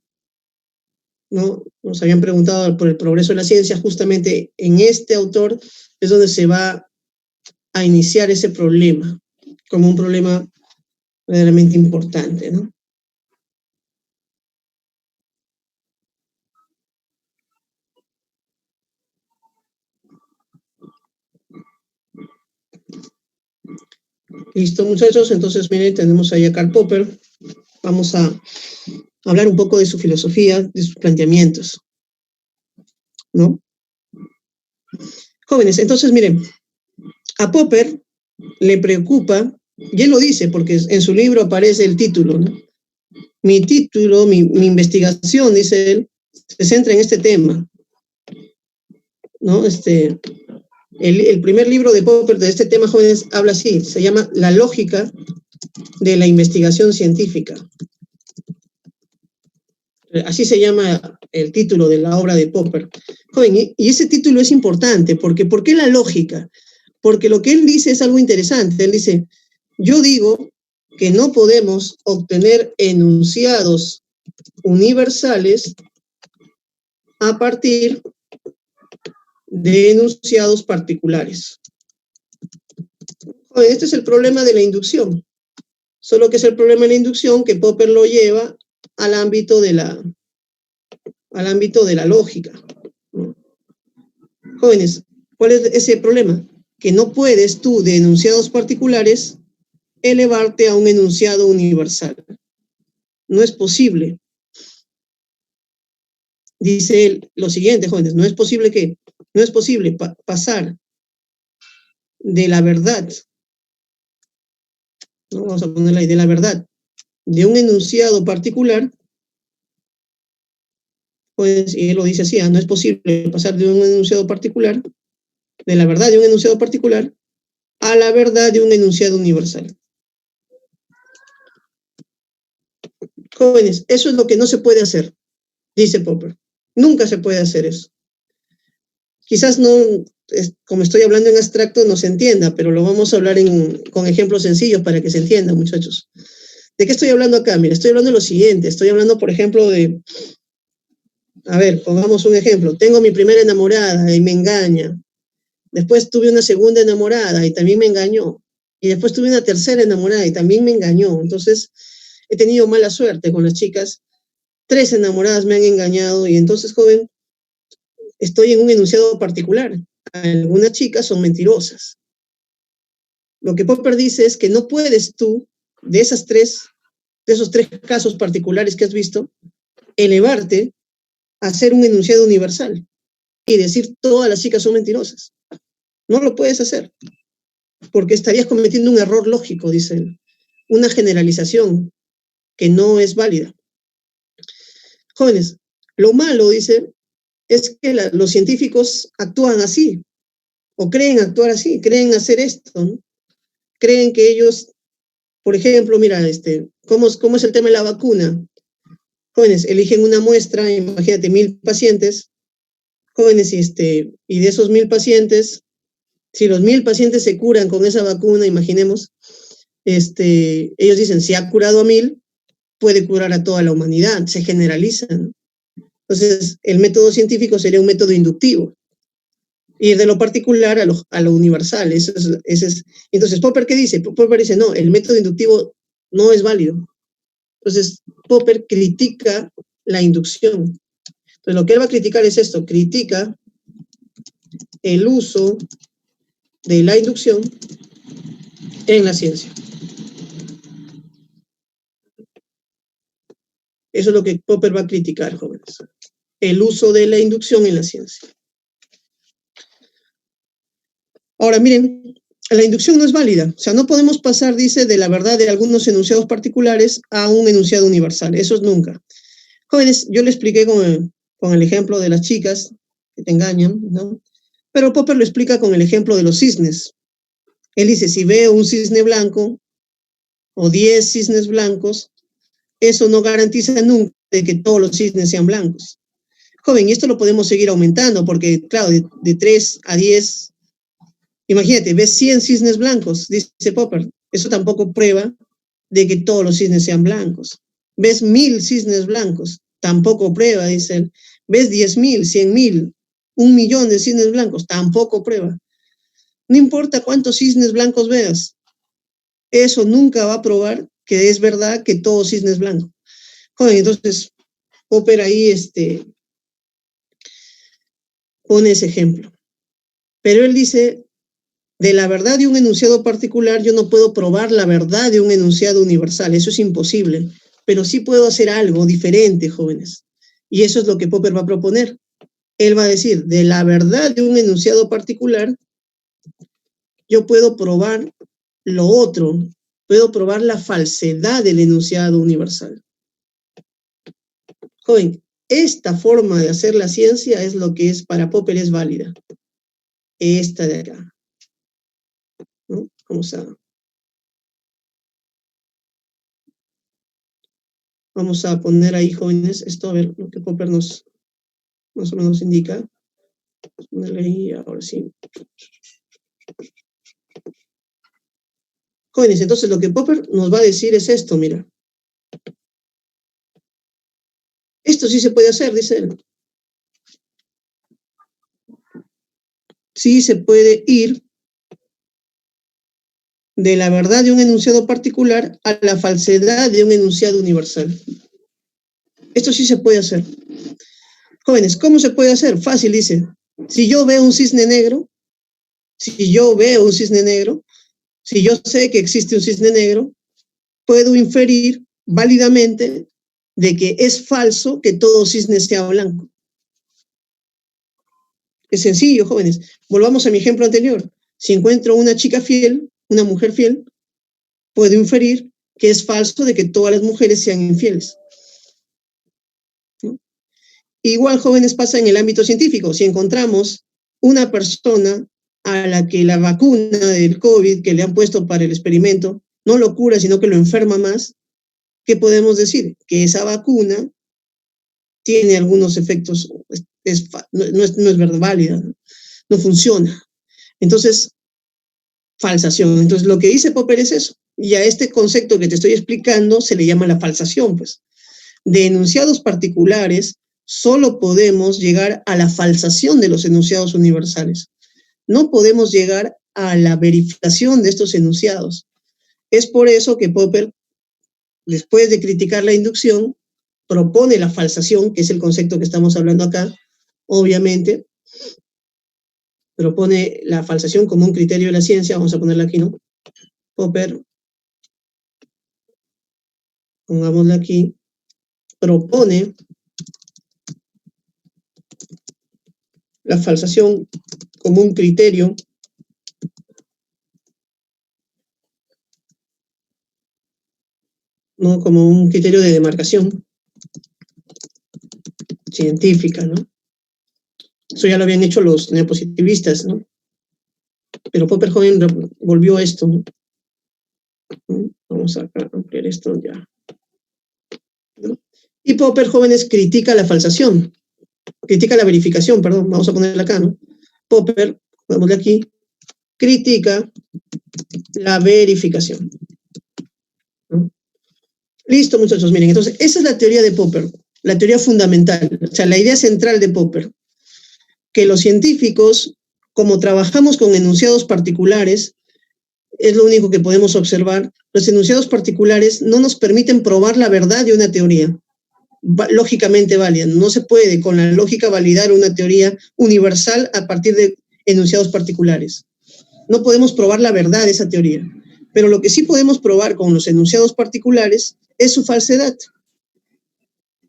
¿no? Nos habían preguntado por el progreso de la ciencia. Justamente en este autor es donde se va a iniciar ese problema, como un problema verdaderamente importante, ¿no? Listo, muchachos, entonces miren, tenemos ahí a Karl Popper. Vamos a hablar un poco de su filosofía, de sus planteamientos, ¿no? Jóvenes, entonces miren, a Popper le preocupa, y él lo dice porque en su libro aparece el título, ¿no? Mi título, mi investigación, dice él, se centra en este tema, ¿no? El primer libro de Popper de este tema, jóvenes, habla así, se llama La lógica de la investigación científica. Así se llama el título de la obra de Popper. Joven, y ese título es importante, porque ¿por qué la lógica? Porque lo que él dice es algo interesante. Él dice, yo digo que no podemos obtener enunciados universales a partir de enunciados particulares. Joven, este es el problema de la inducción. Solo que es el problema de la inducción que Popper lo lleva al ámbito de la lógica. Jóvenes, ¿cuál es ese problema? Que no puedes tú de enunciados particulares elevarte a un enunciado universal. No es posible. Dice él lo siguiente, jóvenes, no es posible pasar de la verdad, ¿no? Vamos a ponerla ahí, de la verdad, de un enunciado particular, pues, y él lo dice así, no es posible pasar de un enunciado particular, de la verdad de un enunciado particular, a la verdad de un enunciado universal. Jóvenes, eso es lo que no se puede hacer, dice Popper. Nunca se puede hacer eso. Quizás no, como estoy hablando en abstracto, no se entienda, pero lo vamos a hablar con ejemplos sencillos para que se entienda, muchachos. ¿De qué estoy hablando acá? Mira, estoy hablando de lo siguiente. Estoy hablando, por ejemplo, a ver, pongamos un ejemplo. Tengo mi primera enamorada y me engaña. Después tuve una segunda enamorada y también me engañó. Y después tuve una tercera enamorada y también me engañó. Entonces, he tenido mala suerte con las chicas. 3 enamoradas me han engañado y entonces, joven, estoy en un enunciado particular. Algunas chicas son mentirosas. Lo que Popper dice es que no puedes tú, de esos 3 casos particulares que has visto, elevarte a hacer un enunciado universal y decir todas las chicas son mentirosas. No lo puedes hacer, porque estarías cometiendo un error lógico, dice él, una generalización que no es válida. Jóvenes, lo malo, dice, es que los científicos actúan así, o creen actuar así, creen hacer esto, ¿no? Creen que ellos, por ejemplo, mira, ¿cómo es el tema de la vacuna? Jóvenes, eligen una muestra, imagínate, 1000 pacientes, jóvenes, y de esos 1000 pacientes, si los 1000 pacientes se curan con esa vacuna, imaginemos, ellos dicen, si ha curado a 1000, puede curar a toda la humanidad, se generaliza, ¿no? Entonces, el método científico sería un método inductivo, ir de lo particular a lo universal. Entonces, Popper, ¿qué dice? Popper dice, no, el método inductivo no es válido. Entonces, Popper critica la inducción. Entonces, lo que él va a criticar es esto, critica el uso de la inducción en la ciencia. Eso es lo que Popper va a criticar, jóvenes. El uso de la inducción en la ciencia. Ahora, miren, la inducción no es válida. O sea, no podemos pasar, dice, de la verdad de algunos enunciados particulares a un enunciado universal. Eso es nunca. Jóvenes, yo le expliqué con el ejemplo de las chicas que te engañan, ¿no? Pero Popper lo explica con el ejemplo de los cisnes. Él dice, si veo un cisne blanco o 10 cisnes blancos, eso no garantiza nunca de que todos los cisnes sean blancos. Joven, y esto lo podemos seguir aumentando, porque, claro, de 3 a 10, imagínate, ves 100 cisnes blancos, dice Popper, eso tampoco prueba de que todos los cisnes sean blancos. Ves 1000 cisnes blancos, tampoco prueba, dice él. Ves 10.000, 100.000, 1.000.000 de cisnes blancos, tampoco prueba. No importa cuántos cisnes blancos veas, eso nunca va a probar que es verdad que todo cisne es blanco. Joder, entonces, Popper ahí pone ese ejemplo. Pero él dice, de la verdad de un enunciado particular, yo no puedo probar la verdad de un enunciado universal, eso es imposible, pero sí puedo hacer algo diferente, jóvenes. Y eso es lo que Popper va a proponer. Él va a decir, de la verdad de un enunciado particular, yo puedo probar lo otro, puedo probar la falsedad del enunciado universal. Joven, esta forma de hacer la ciencia es lo que es para Popper es válida. Esta de acá, ¿no? Vamos a poner ahí, jóvenes, esto, a ver, lo que Popper nos más o menos indica. Vamos a ponerle ahí, ahora sí. Jóvenes, entonces lo que Popper nos va a decir es esto, mira. Esto sí se puede hacer, dice él. Sí se puede ir de la verdad de un enunciado particular a la falsedad de un enunciado universal. Esto sí se puede hacer. Jóvenes, ¿cómo se puede hacer? Fácil, dice. Si yo veo un cisne negro, si yo sé que existe un cisne negro, puedo inferir válidamente de que es falso que todo cisne sea blanco. Es sencillo, jóvenes. Volvamos a mi ejemplo anterior. Si encuentro una chica fiel, una mujer fiel, puedo inferir que es falso de que todas las mujeres sean infieles, ¿no? Igual, jóvenes, pasa en el ámbito científico. Si encontramos una persona a la que la vacuna del COVID que le han puesto para el experimento no lo cura, sino que lo enferma más, ¿qué podemos decir? Que esa vacuna tiene algunos efectos, no es verdad, válida, no funciona. Entonces, falsación. Entonces, lo que dice Popper es eso. Y a este concepto que te estoy explicando se le llama la falsación, pues. De enunciados particulares solo podemos llegar a la falsación de los enunciados universales. No podemos llegar a la verificación de estos enunciados. Es por eso que Popper, después de criticar la inducción, propone la falsación, que es el concepto que estamos hablando acá, obviamente, propone la falsación como un criterio de la ciencia, vamos a ponerla aquí, ¿no? Popper, pongámosla aquí, propone la falsación como un criterio ¿no? Como un criterio de demarcación científica, ¿no? Eso ya lo habían hecho los neopositivistas, ¿no? Pero Popper joven volvió esto, ¿no? Vamos a ampliar esto ya, ¿no? Y Popper jóvenes critica la falsación, critica la verificación, perdón, vamos a ponerla acá, ¿no? Popper, pongámosle aquí, critica la verificación, ¿no? Listo, muchachos, miren, entonces esa es la teoría de Popper, la teoría fundamental, o sea, la idea central de Popper, que los científicos, como trabajamos con enunciados particulares, es lo único que podemos observar, los enunciados particulares no nos permiten probar la verdad de una teoría lógicamente válida. No se puede con la lógica validar una teoría universal a partir de enunciados particulares. No podemos probar la verdad de esa teoría, pero lo que sí podemos probar con los enunciados particulares es su falsedad.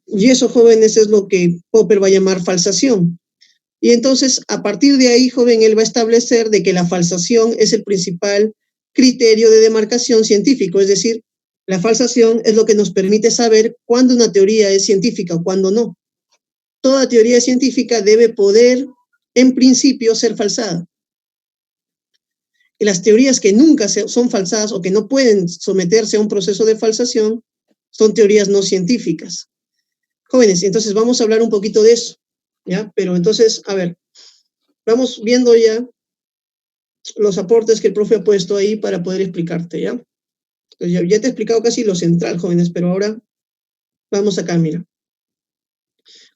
Y eso, jóvenes, es lo que Popper va a llamar falsación. Y entonces, a partir de ahí, joven, él va a establecer de que la falsación es el principal criterio de demarcación científico, es decir, la falsación es lo que nos permite saber cuándo una teoría es científica o cuándo no. Toda teoría científica debe poder, en principio, ser falsada. Y las teorías que nunca son falsadas o que no pueden someterse a un proceso de falsación son teorías no científicas. Jóvenes, entonces vamos a hablar un poquito de eso, ¿ya? Pero entonces, a ver, vamos viendo ya los aportes que el profe ha puesto ahí para poder explicarte, ¿ya? Entonces, ya te he explicado casi lo central, jóvenes, pero ahora vamos acá, mira.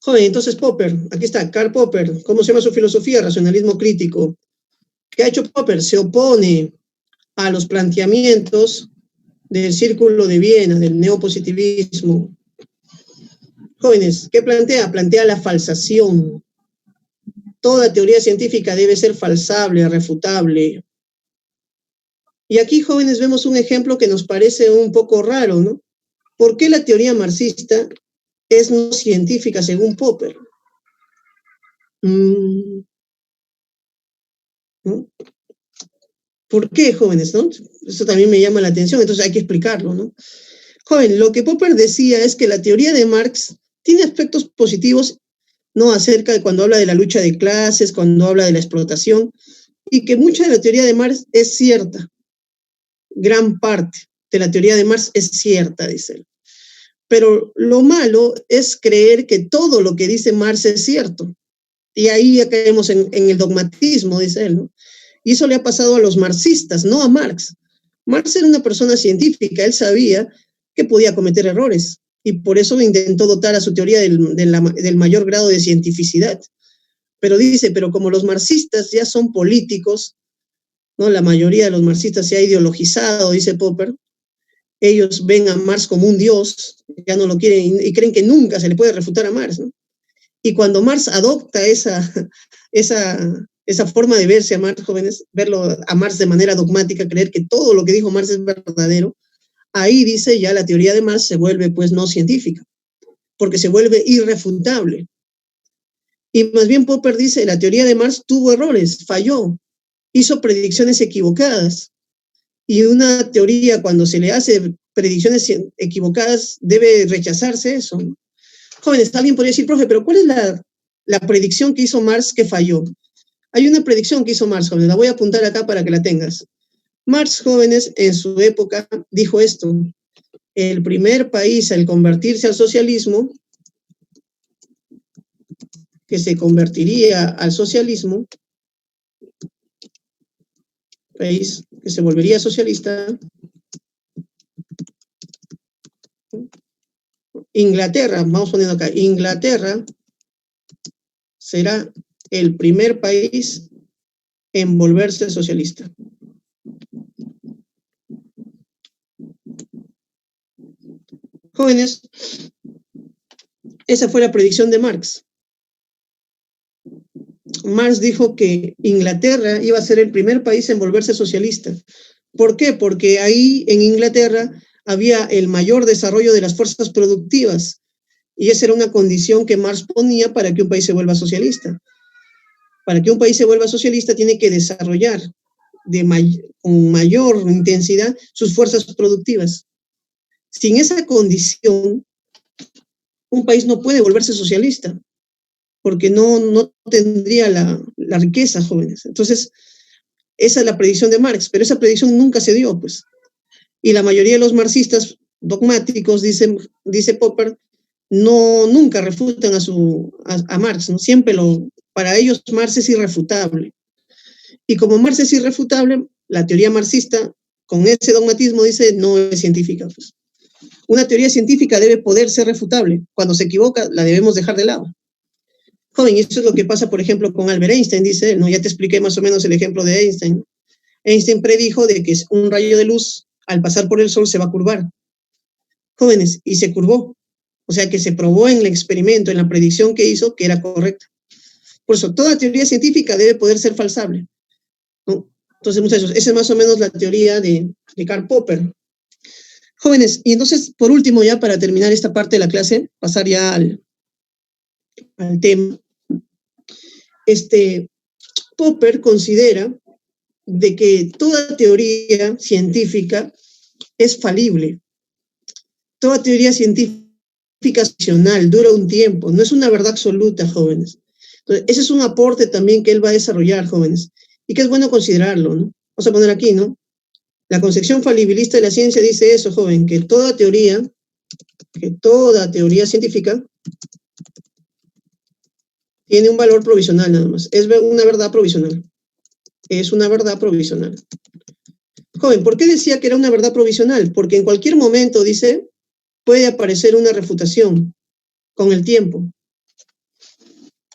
Joven, entonces Popper, aquí está, Karl Popper, ¿cómo se llama su filosofía? Racionalismo crítico. ¿Qué ha hecho Popper? Se opone a los planteamientos del Círculo de Viena, del neopositivismo. Jóvenes, ¿qué plantea? Plantea la falsación. Toda teoría científica debe ser falsable, refutable. Y aquí, jóvenes, vemos un ejemplo que nos parece un poco raro, ¿no? ¿Por qué la teoría marxista es no científica según Popper? ¿No? ¿Por qué, jóvenes, no? Eso también me llama la atención, entonces hay que explicarlo, ¿no? Joven, lo que Popper decía es que la teoría de Marx tiene aspectos positivos, ¿no? Acerca de cuando habla de la lucha de clases, cuando habla de la explotación, y que mucha de la teoría de Marx es cierta. Gran parte de la teoría de Marx es cierta, dice él. Pero lo malo es creer que todo lo que dice Marx es cierto. Y ahí ya caemos en el dogmatismo, dice él, ¿no? Y eso le ha pasado a los marxistas, no a Marx. Marx era una persona científica, él sabía que podía cometer errores y por eso intentó dotar a su teoría del mayor grado de cientificidad. Pero dice, pero como los marxistas ya son políticos, ¿no? La mayoría de los marxistas se ha ideologizado, dice Popper, ellos ven a Marx como un dios, ya no lo quieren y creen que nunca se le puede refutar a Marx, ¿no? Y cuando Marx adopta esa forma de verse a Marx, jóvenes, verlo a Marx de manera dogmática, creer que todo lo que dijo Marx es verdadero, ahí dice ya la teoría de Marx se vuelve pues no científica, porque se vuelve irrefutable. Y más bien Popper dice, la teoría de Marx tuvo errores, falló, hizo predicciones equivocadas. Y una teoría, cuando se le hace predicciones equivocadas, debe rechazarse eso, ¿no? Jóvenes, alguien podría decir, profe, pero ¿cuál es la predicción que hizo Marx que falló? Hay una predicción que hizo Marx, jóvenes, la voy a apuntar acá para que la tengas. Marx, jóvenes, en su época dijo esto: el primer país al convertirse al socialismo, que se convertiría al socialismo, país que se volvería socialista, Inglaterra, vamos poniendo acá, Inglaterra será el primer país en volverse socialista. Jóvenes, esa fue la predicción de Marx. Marx dijo que Inglaterra iba a ser el primer país en volverse socialista. ¿Por qué? Porque ahí en Inglaterra había el mayor desarrollo de las fuerzas productivas y esa era una condición que Marx ponía para que un país se vuelva socialista. Para que un país se vuelva socialista tiene que desarrollar con mayor intensidad sus fuerzas productivas. Sin esa condición, un país no puede volverse socialista. porque no tendría la riqueza, jóvenes. Entonces, esa es la predicción de Marx, pero esa predicción nunca se dio, pues. Y la mayoría de los marxistas dogmáticos, dice Popper, nunca refutan a Marx, ¿no? Siempre para ellos Marx es irrefutable. Y como Marx es irrefutable, la teoría marxista, con ese dogmatismo, dice, no es científica, pues. Una teoría científica debe poder ser refutable. Cuando se equivoca, la debemos dejar de lado. Joven, y eso es lo que pasa, por ejemplo, con Albert Einstein, dice él, ¿no? Ya te expliqué más o menos el ejemplo de Einstein. Einstein predijo de que un rayo de luz, al pasar por el Sol, se va a curvar. Jóvenes, y se curvó. O sea que se probó en el experimento, en la predicción que hizo, que era correcta. Por eso, toda teoría científica debe poder ser falsable, ¿no? Entonces, muchachos, esa es más o menos la teoría de Karl Popper. Jóvenes, y entonces, por último, ya para terminar esta parte de la clase, pasar ya al tema. Popper considera de que toda teoría científica es falible. Toda teoría científica es opcional, dura un tiempo, no es una verdad absoluta, jóvenes. Entonces, ese es un aporte también que él va a desarrollar, jóvenes, y que es bueno considerarlo, ¿no? Vamos a poner aquí, ¿no? La concepción falibilista de la ciencia dice eso, joven, que toda teoría científica tiene un valor provisional nada más. Es una verdad provisional. Es una verdad provisional. Joven, ¿por qué decía que era una verdad provisional? Porque en cualquier momento, dice, puede aparecer una refutación con el tiempo.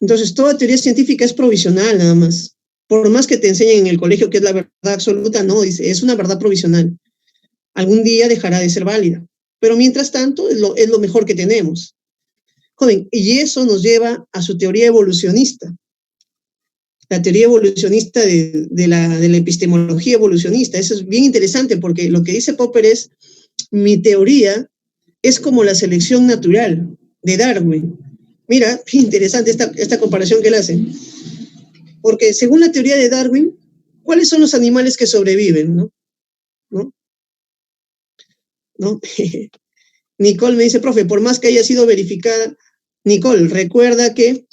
Entonces, toda teoría científica es provisional nada más. Por más que te enseñen en el colegio que es la verdad absoluta, no, dice, es una verdad provisional. Algún día dejará de ser válida. Pero mientras tanto, es lo mejor que tenemos. Joven, y eso nos lleva a su teoría evolucionista. La teoría evolucionista de la epistemología evolucionista. Eso es bien interesante porque lo que dice Popper es, mi teoría es como la selección natural de Darwin. Mira, qué interesante esta comparación que él hace. Porque según la teoría de Darwin, ¿cuáles son los animales que sobreviven? ¿No? Nicole me dice, profe, por más que haya sido verificada, Nicole, recuerda que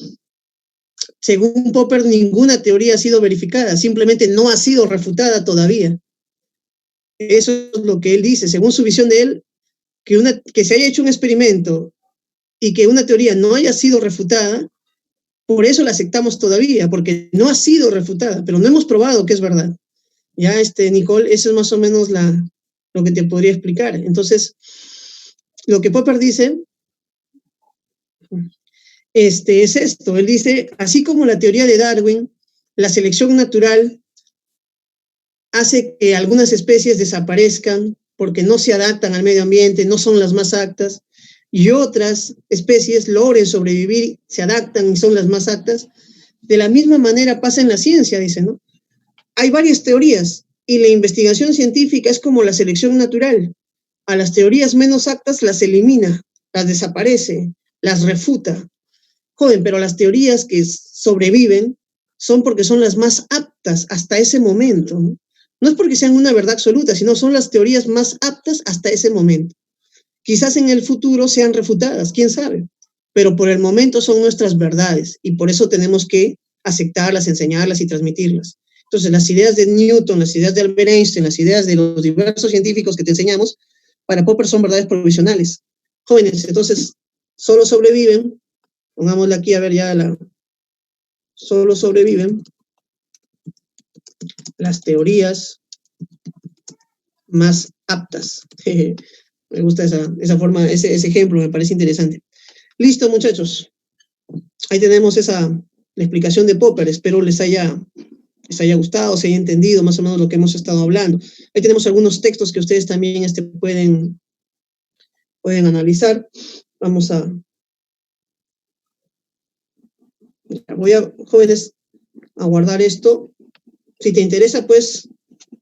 según Popper ninguna teoría ha sido verificada, simplemente no ha sido refutada todavía. Eso es lo que él dice, según su visión de él, que se haya hecho un experimento y que una teoría no haya sido refutada, por eso la aceptamos todavía, porque no ha sido refutada, pero no hemos probado que es verdad. Ya, Nicole, eso es más o menos lo que te podría explicar. Entonces, lo que Popper dice es esto. Él dice, así como la teoría de Darwin, la selección natural hace que algunas especies desaparezcan porque no se adaptan al medio ambiente, no son las más aptas, y otras especies logren sobrevivir, se adaptan y son las más aptas. De la misma manera pasa en la ciencia, dice, ¿no? Hay varias teorías y la investigación científica es como la selección natural. A las teorías menos aptas las elimina, las desaparece, las refuta. Joven, pero las teorías que sobreviven son porque son las más aptas hasta ese momento, ¿no? No es porque sean una verdad absoluta, sino son las teorías más aptas hasta ese momento. Quizás en el futuro sean refutadas, quién sabe, pero por el momento son nuestras verdades y por eso tenemos que aceptarlas, enseñarlas y transmitirlas. Entonces, las ideas de Newton, las ideas de Albert Einstein, las ideas de los diversos científicos que te enseñamos, para Popper son verdades provisionales. Jóvenes, entonces, solo sobreviven, pongámosla aquí a ver ya solo sobreviven las teorías más aptas. Me gusta esa forma, ese ejemplo, me parece interesante. Listo, muchachos. Ahí tenemos la explicación de Popper. Espero les haya gustado, se haya entendido más o menos lo que hemos estado hablando. Ahí tenemos algunos textos que ustedes también pueden analizar. Vamos voy jóvenes, a guardar esto. Si te interesa, pues,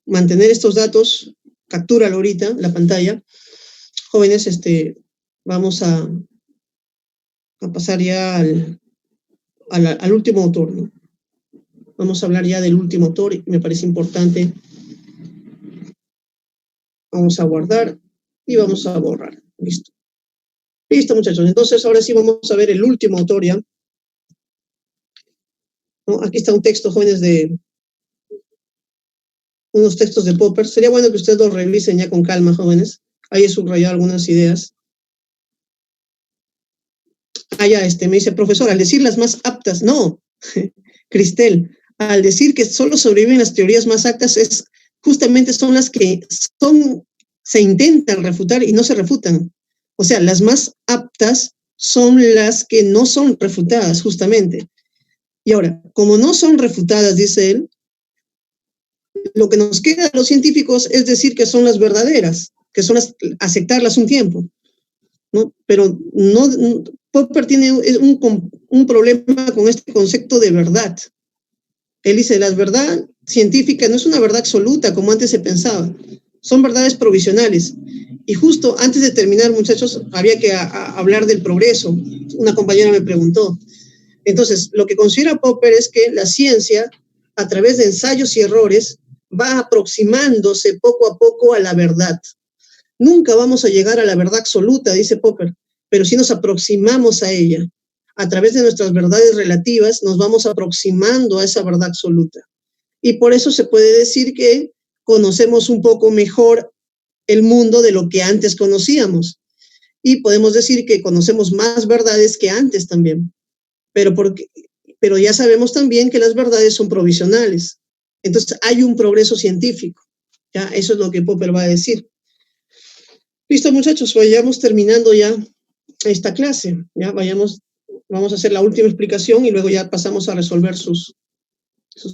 mantener estos datos, captúralo ahorita, la pantalla. Jóvenes, vamos a pasar ya al último autor, ¿no? Vamos a hablar ya del último autor, y me parece importante. Vamos a guardar y vamos a borrar. Listo. Listo, muchachos. Entonces, ahora sí vamos a ver el último autor ya. ¿no? Aquí está un texto, jóvenes, de unos textos de Popper. Sería bueno que ustedes los revisen ya con calma, jóvenes. Ahí he subrayado algunas ideas. Ya, me dice, profesor, al decir las más aptas, no, Cristel, al decir que solo sobreviven las teorías más aptas, justamente son las que se intentan refutar y no se refutan. O sea, las más aptas son las que no son refutadas, justamente. Y ahora, como no son refutadas, dice él, lo que nos queda a los científicos es decir que son las verdaderas, que son aceptarlas un tiempo, ¿no? Pero Popper tiene un problema con este concepto de verdad. Él dice, la verdad científica no es una verdad absoluta como antes se pensaba, son verdades provisionales. Y justo antes de terminar, muchachos, había que hablar del progreso. Una compañera me preguntó. Entonces, lo que considera Popper es que la ciencia, a través de ensayos y errores, va aproximándose poco a poco a la verdad. Nunca vamos a llegar a la verdad absoluta, dice Popper, pero sí nos aproximamos a ella. A través de nuestras verdades relativas nos vamos aproximando a esa verdad absoluta. Y por eso se puede decir que conocemos un poco mejor el mundo de lo que antes conocíamos. Y podemos decir que conocemos más verdades que antes también. Pero ya sabemos también que las verdades son provisionales. Entonces hay un progreso científico. ¿Ya? Eso es lo que Popper va a decir. Listo, muchachos, vayamos terminando ya esta clase. ¿Ya? Vamos a hacer la última explicación y luego ya pasamos a resolver sus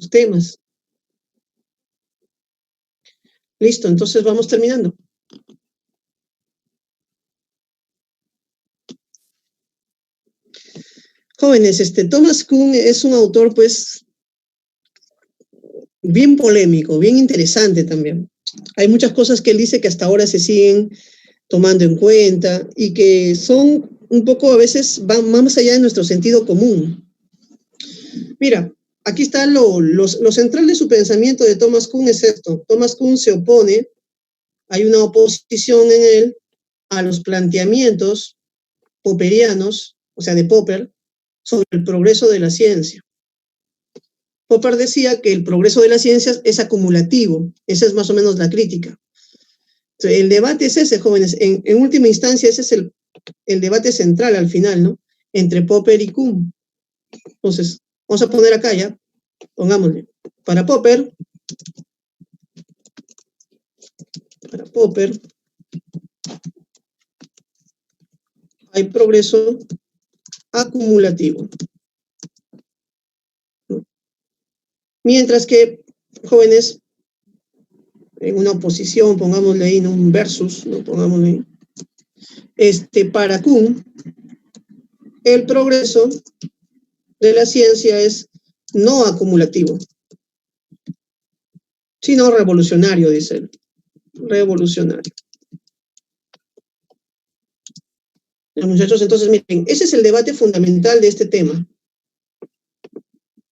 temas. Listo, entonces vamos terminando. Jóvenes, Thomas Kuhn es un autor, pues, bien polémico, bien interesante también. Hay muchas cosas que él dice que hasta ahora se siguen tomando en cuenta y que son un poco, a veces, van más allá de nuestro sentido común. Mira, aquí está lo central de su pensamiento de Thomas Kuhn es esto. Thomas Kuhn se opone, hay una oposición en él a los planteamientos popperianos, o sea, de Popper, sobre el progreso de la ciencia. Popper decía que el progreso de la ciencia es acumulativo, esa es más o menos la crítica. Entonces, el debate es ese, jóvenes, en última instancia ese es el debate central al final, ¿no? Entre Popper y Kuhn. Entonces, vamos a poner acá ya, pongámosle, para Popper, hay progreso acumulativo. Mientras que, jóvenes, en una oposición, pongámosle ahí, ¿no? Un versus, ¿no? Pongámosle ahí. Para Kuhn, el progreso de la ciencia es no acumulativo, sino revolucionario, dice él. Revolucionario. Muchachos, entonces miren, ese es el debate fundamental de este tema.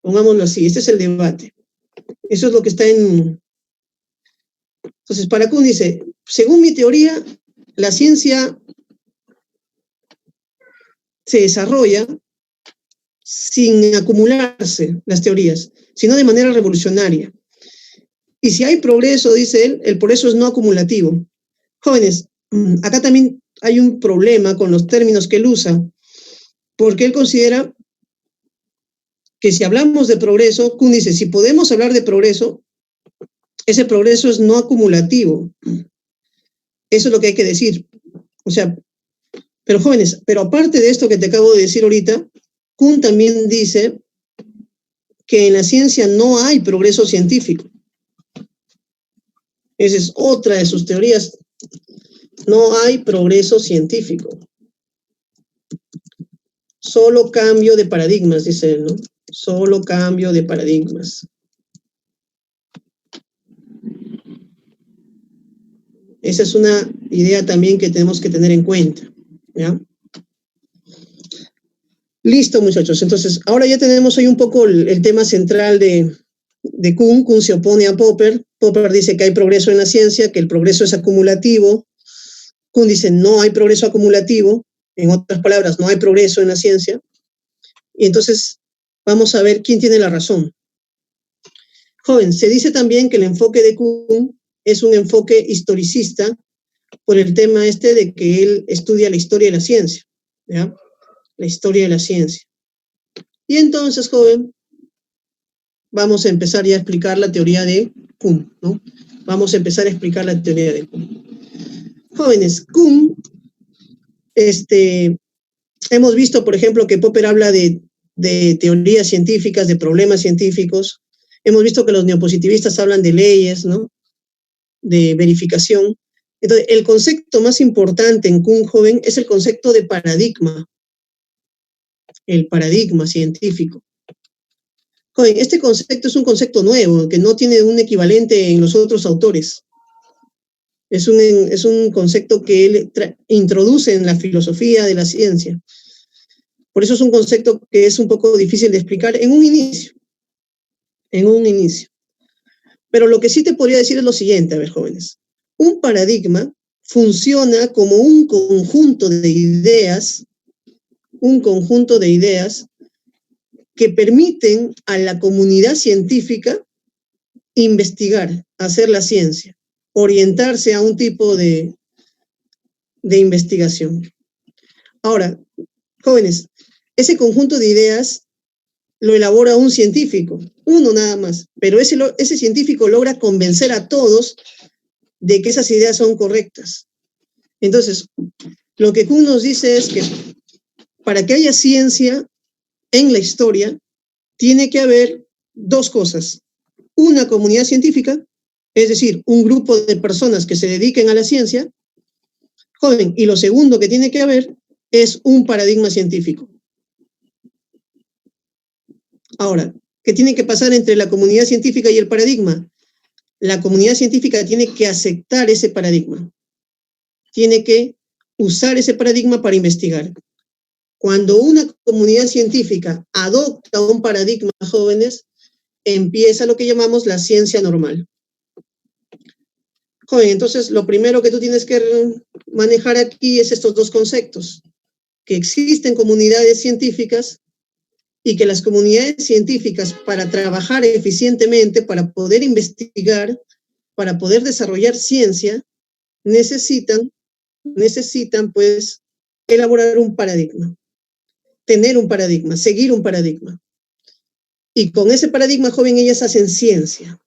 Pongámoslo así, este es el debate. Eso es lo que está en... Entonces, para Kuhn dice, según mi teoría, la ciencia se desarrolla sin acumularse las teorías, sino de manera revolucionaria. Y si hay progreso, dice él, el progreso es no acumulativo. Jóvenes, acá también hay un problema con los términos que él usa, porque él considera que si hablamos de progreso, Kuhn dice, si podemos hablar de progreso, ese progreso es no acumulativo. Eso es lo que hay que decir. O sea, pero jóvenes, pero aparte de esto que te acabo de decir ahorita, Kuhn también dice que en la ciencia no hay progreso científico. Esa es otra de sus teorías. No hay progreso científico. Solo cambio de paradigmas, dice él, ¿no? Solo cambio de paradigmas. Esa es una idea también que tenemos que tener en cuenta, ¿ya? Listo, muchachos. Entonces, ahora ya tenemos ahí un poco el tema central de Kuhn. Kuhn se opone a Popper. Popper dice que hay progreso en la ciencia, que el progreso es acumulativo. Kuhn dice no hay progreso acumulativo. En otras palabras, no hay progreso en la ciencia. Y entonces, vamos a ver quién tiene la razón. Joven, se dice también que el enfoque de Kuhn es un enfoque historicista por el tema este de que él estudia la historia de la ciencia, ¿ya? La historia de la ciencia. Y entonces, joven, vamos a empezar ya a explicar la teoría de Kuhn, ¿no? Vamos a empezar a explicar la teoría de Kuhn. Jóvenes, Kuhn, hemos visto, por ejemplo, que Popper habla de teorías científicas, de problemas científicos. Hemos visto que los neopositivistas hablan de leyes, ¿no? De verificación. Entonces, el concepto más importante en Kuhn, joven, es el concepto de paradigma. El paradigma científico. Joven, este concepto es un concepto nuevo, que no tiene un equivalente en los otros autores. Es un concepto que él introduce en la filosofía de la ciencia. Por eso es un concepto que es un poco difícil de explicar en un inicio. En un inicio. Pero lo que sí te podría decir es lo siguiente, a ver, jóvenes. Un paradigma funciona como un conjunto de ideas que permiten a la comunidad científica investigar, hacer la ciencia, orientarse a un tipo de investigación. Ahora, jóvenes, ese conjunto de ideas lo elabora un científico, uno nada más, pero ese científico logra convencer a todos de que esas ideas son correctas. Entonces, lo que Kuhn nos dice es que para que haya ciencia en la historia, tiene que haber dos cosas. Una comunidad científica, es decir, un grupo de personas que se dediquen a la ciencia, joven, y lo segundo que tiene que haber es un paradigma científico. Ahora, ¿qué tiene que pasar entre la comunidad científica y el paradigma? La comunidad científica tiene que aceptar ese paradigma. Tiene que usar ese paradigma para investigar. Cuando una comunidad científica adopta un paradigma, jóvenes, empieza lo que llamamos la ciencia normal. Joven, entonces lo primero que tú tienes que manejar aquí es estos dos conceptos, que existen comunidades científicas y que las comunidades científicas, para trabajar eficientemente, para poder investigar, para poder desarrollar ciencia, necesitan pues elaborar un paradigma, tener un paradigma, seguir un paradigma. Y con ese paradigma, joven, ellas hacen ciencia.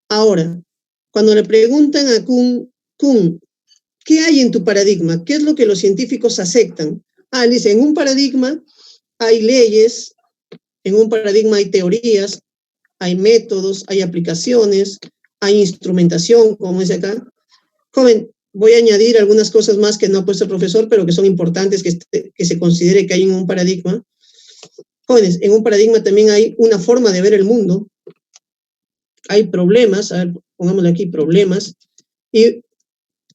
Ahora, cuando le preguntan a Kuhn, ¿qué hay en tu paradigma? ¿Qué es lo que los científicos aceptan? Dice, en un paradigma hay leyes, en un paradigma hay teorías, hay métodos, hay aplicaciones, hay instrumentación, como dice acá. Joven, voy a añadir algunas cosas más que no ha puesto el profesor, pero que son importantes que se considere que hay en un paradigma. Jóvenes, en un paradigma también hay una forma de ver el mundo. Hay problemas, a ver, pongámosle aquí problemas, y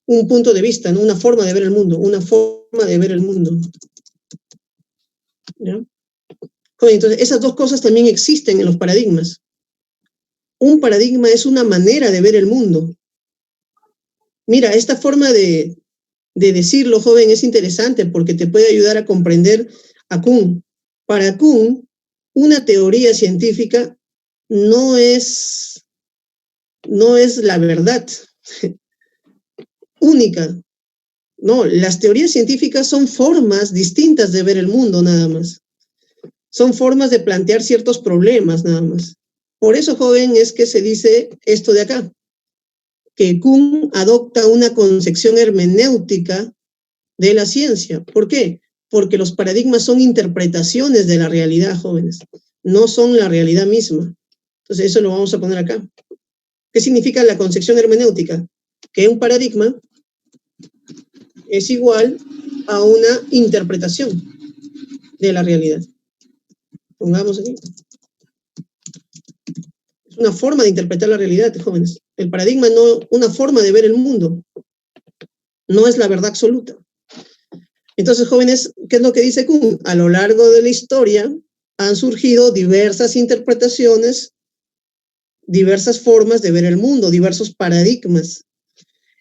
un punto de vista, ¿no? Una forma de ver el mundo, ¿ya? Entonces, esas dos cosas también existen en los paradigmas. Un paradigma es una manera de ver el mundo. Mira, esta forma de decirlo, joven, es interesante porque te puede ayudar a comprender a Kuhn. Para Kuhn, una teoría científica no es la verdad única. No, las teorías científicas son formas distintas de ver el mundo, nada más. Son formas de plantear ciertos problemas, nada más. Por eso, joven, es que se dice esto de acá, que Kuhn adopta una concepción hermenéutica de la ciencia. ¿Por qué? Porque los paradigmas son interpretaciones de la realidad, jóvenes. No son la realidad misma. Entonces, eso lo vamos a poner acá. ¿Qué significa la concepción hermenéutica? Que un paradigma es igual a una interpretación de la realidad. Pongamos aquí. Es una forma de interpretar la realidad, jóvenes. El paradigma no es una forma de ver el mundo. No es la verdad absoluta. Entonces, jóvenes, ¿qué es lo que dice Kuhn? A lo largo de la historia han surgido diversas interpretaciones, diversas formas de ver el mundo, diversos paradigmas.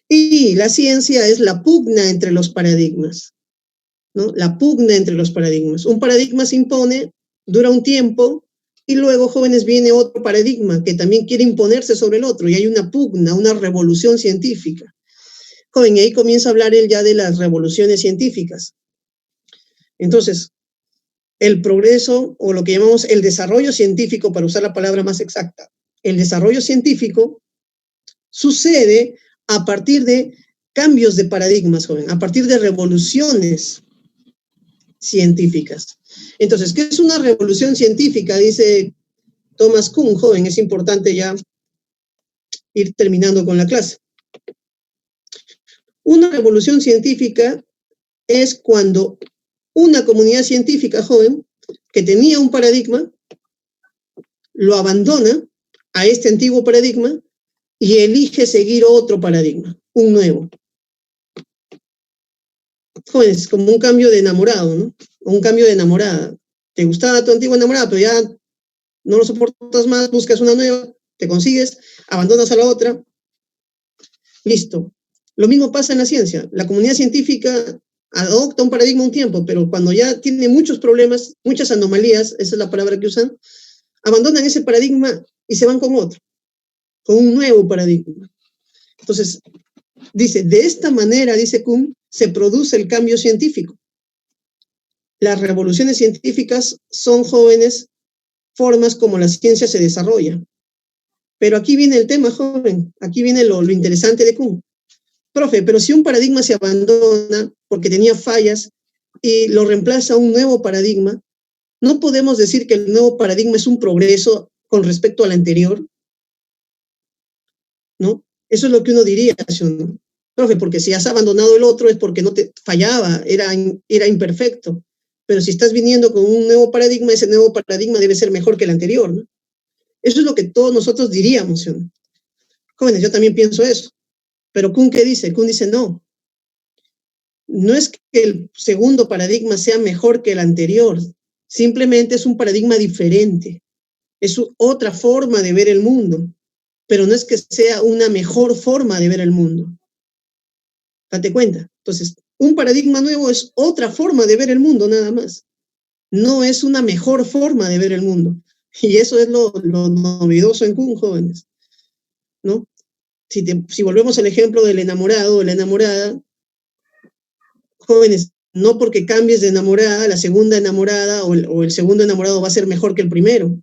Y la ciencia es la pugna entre los paradigmas, ¿no? La pugna entre los paradigmas. Un paradigma se impone dura un tiempo, y luego, jóvenes, viene otro paradigma que también quiere imponerse sobre el otro, y hay una pugna, una revolución científica. Joven, y ahí comienza a hablar él ya de las revoluciones científicas. Entonces, el progreso, o lo que llamamos el desarrollo científico, para usar la palabra más exacta, el desarrollo científico sucede a partir de cambios de paradigmas, joven, a partir de revoluciones científicas. Entonces, ¿qué es una revolución científica? Dice Thomas Kuhn, joven, es importante ya ir terminando con la clase. Una revolución científica es cuando una comunidad científica, joven, que tenía un paradigma, lo abandona a este antiguo paradigma y elige seguir otro paradigma, un nuevo. Jóvenes, como un cambio de enamorado, ¿no? O un cambio de enamorada. Te gustaba tu antigua enamorada, pero ya no lo soportas más, buscas una nueva, te consigues, abandonas a la otra. Listo. Lo mismo pasa en la ciencia. La comunidad científica adopta un paradigma un tiempo, pero cuando ya tiene muchos problemas, muchas anomalías, esa es la palabra que usan, abandonan ese paradigma y se van con otro, con un nuevo paradigma. Entonces, dice, de esta manera, dice Kuhn, se produce el cambio científico. Las revoluciones científicas son, jóvenes, formas como la ciencia se desarrolla. Pero aquí viene el tema, joven, aquí viene lo interesante de Kuhn. Profe, pero si un paradigma se abandona porque tenía fallas y lo reemplaza un nuevo paradigma, ¿no podemos decir que el nuevo paradigma es un progreso con respecto al anterior? ¿No? Eso es lo que uno diría, ¿no? Profe, porque si has abandonado el otro es porque no te fallaba, era imperfecto. Pero si estás viniendo con un nuevo paradigma, ese nuevo paradigma debe ser mejor que el anterior, ¿no? Eso es lo que todos nosotros diríamos, ¿no? Jóvenes, yo también pienso eso. Pero Kuhn, ¿qué dice? Kuhn dice, no. No es que el segundo paradigma sea mejor que el anterior, simplemente es un paradigma diferente. Es otra forma de ver el mundo, pero no es que sea una mejor forma de ver el mundo. Date cuenta. Entonces, un paradigma nuevo es otra forma de ver el mundo, nada más. No es una mejor forma de ver el mundo. Y eso es lo novedoso en Kuhn, jóvenes, ¿no? Si volvemos al ejemplo del enamorado o la enamorada, jóvenes, no porque cambies de enamorada, la segunda enamorada o el segundo enamorado va a ser mejor que el primero.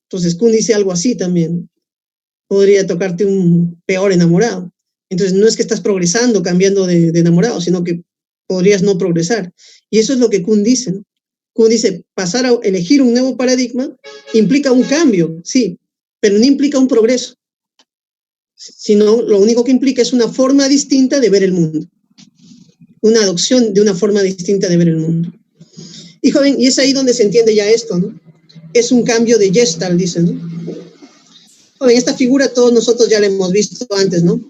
Entonces, Kuhn dice algo así también. Podría tocarte un peor enamorado. Entonces, no es que estás progresando cambiando de enamorado, sino que podrías no progresar. Y eso es lo que Kuhn dice, ¿no? Kuhn dice, pasar a elegir un nuevo paradigma implica un cambio, sí, pero no implica un progreso. Sino lo único que implica es una forma distinta de ver el mundo. Una adopción de una forma distinta de ver el mundo. Y joven, y es ahí donde se entiende ya esto, ¿no? Es un cambio de Gestalt, dicen, ¿no? Joven, esta figura todos nosotros ya la hemos visto antes, ¿no?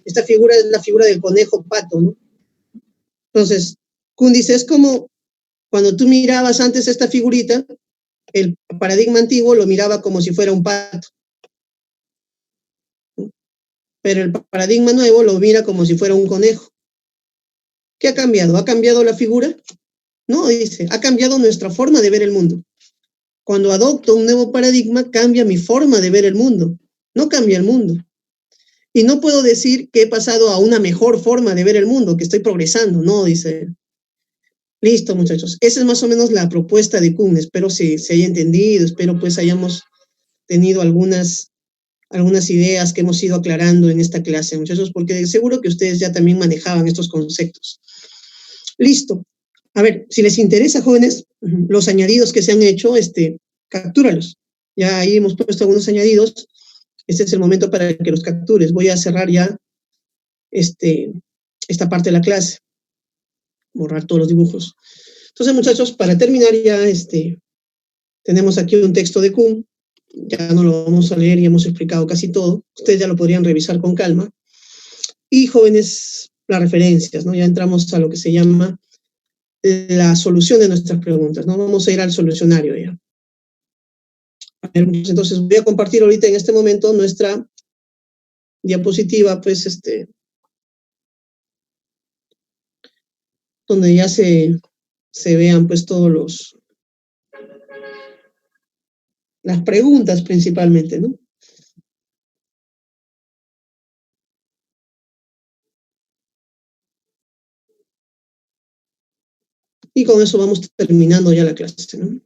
Esta figura es la figura del conejo pato, ¿no? Entonces, Kuhn dice, es como cuando tú mirabas antes esta figurita, el paradigma antiguo lo miraba como si fuera un pato, ¿no? Pero el paradigma nuevo lo mira como si fuera un conejo. ¿Qué ha cambiado? ¿Ha cambiado la figura? No, dice, ha cambiado nuestra forma de ver el mundo. Cuando adopto un nuevo paradigma, cambia mi forma de ver el mundo, no cambia el mundo. Y no puedo decir que he pasado a una mejor forma de ver el mundo, que estoy progresando, no, dice. Listo, muchachos. Esa es más o menos la propuesta de Kuhn. Espero se haya entendido, espero pues hayamos tenido algunas ideas que hemos ido aclarando en esta clase, muchachos, porque seguro que ustedes ya también manejaban estos conceptos. Listo. A ver, si les interesa, jóvenes, los añadidos que se han hecho, captúralos. Ya ahí hemos puesto algunos añadidos. Este es el momento para que los captures. Voy a cerrar ya esta parte de la clase. Borrar todos los dibujos. Entonces, muchachos, para terminar ya, tenemos aquí un texto de Kuhn. Ya no lo vamos a leer, ya hemos explicado casi todo. Ustedes ya lo podrían revisar con calma. Y, jóvenes, las referencias, ¿no? Ya entramos a lo que se llama la solución de nuestras preguntas, ¿no? Vamos a ir al solucionario ya. A ver, entonces voy a compartir ahorita en este momento nuestra diapositiva, pues, donde ya se vean, pues, todos las preguntas principalmente, ¿no? Y con eso vamos terminando ya la clase, ¿no?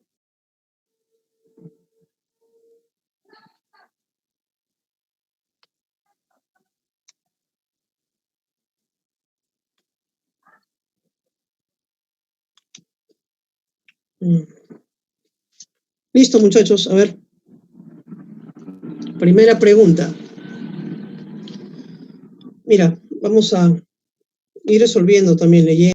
Listo, muchachos, a ver. Primera pregunta. Mira, vamos a ir resolviendo también leyendo.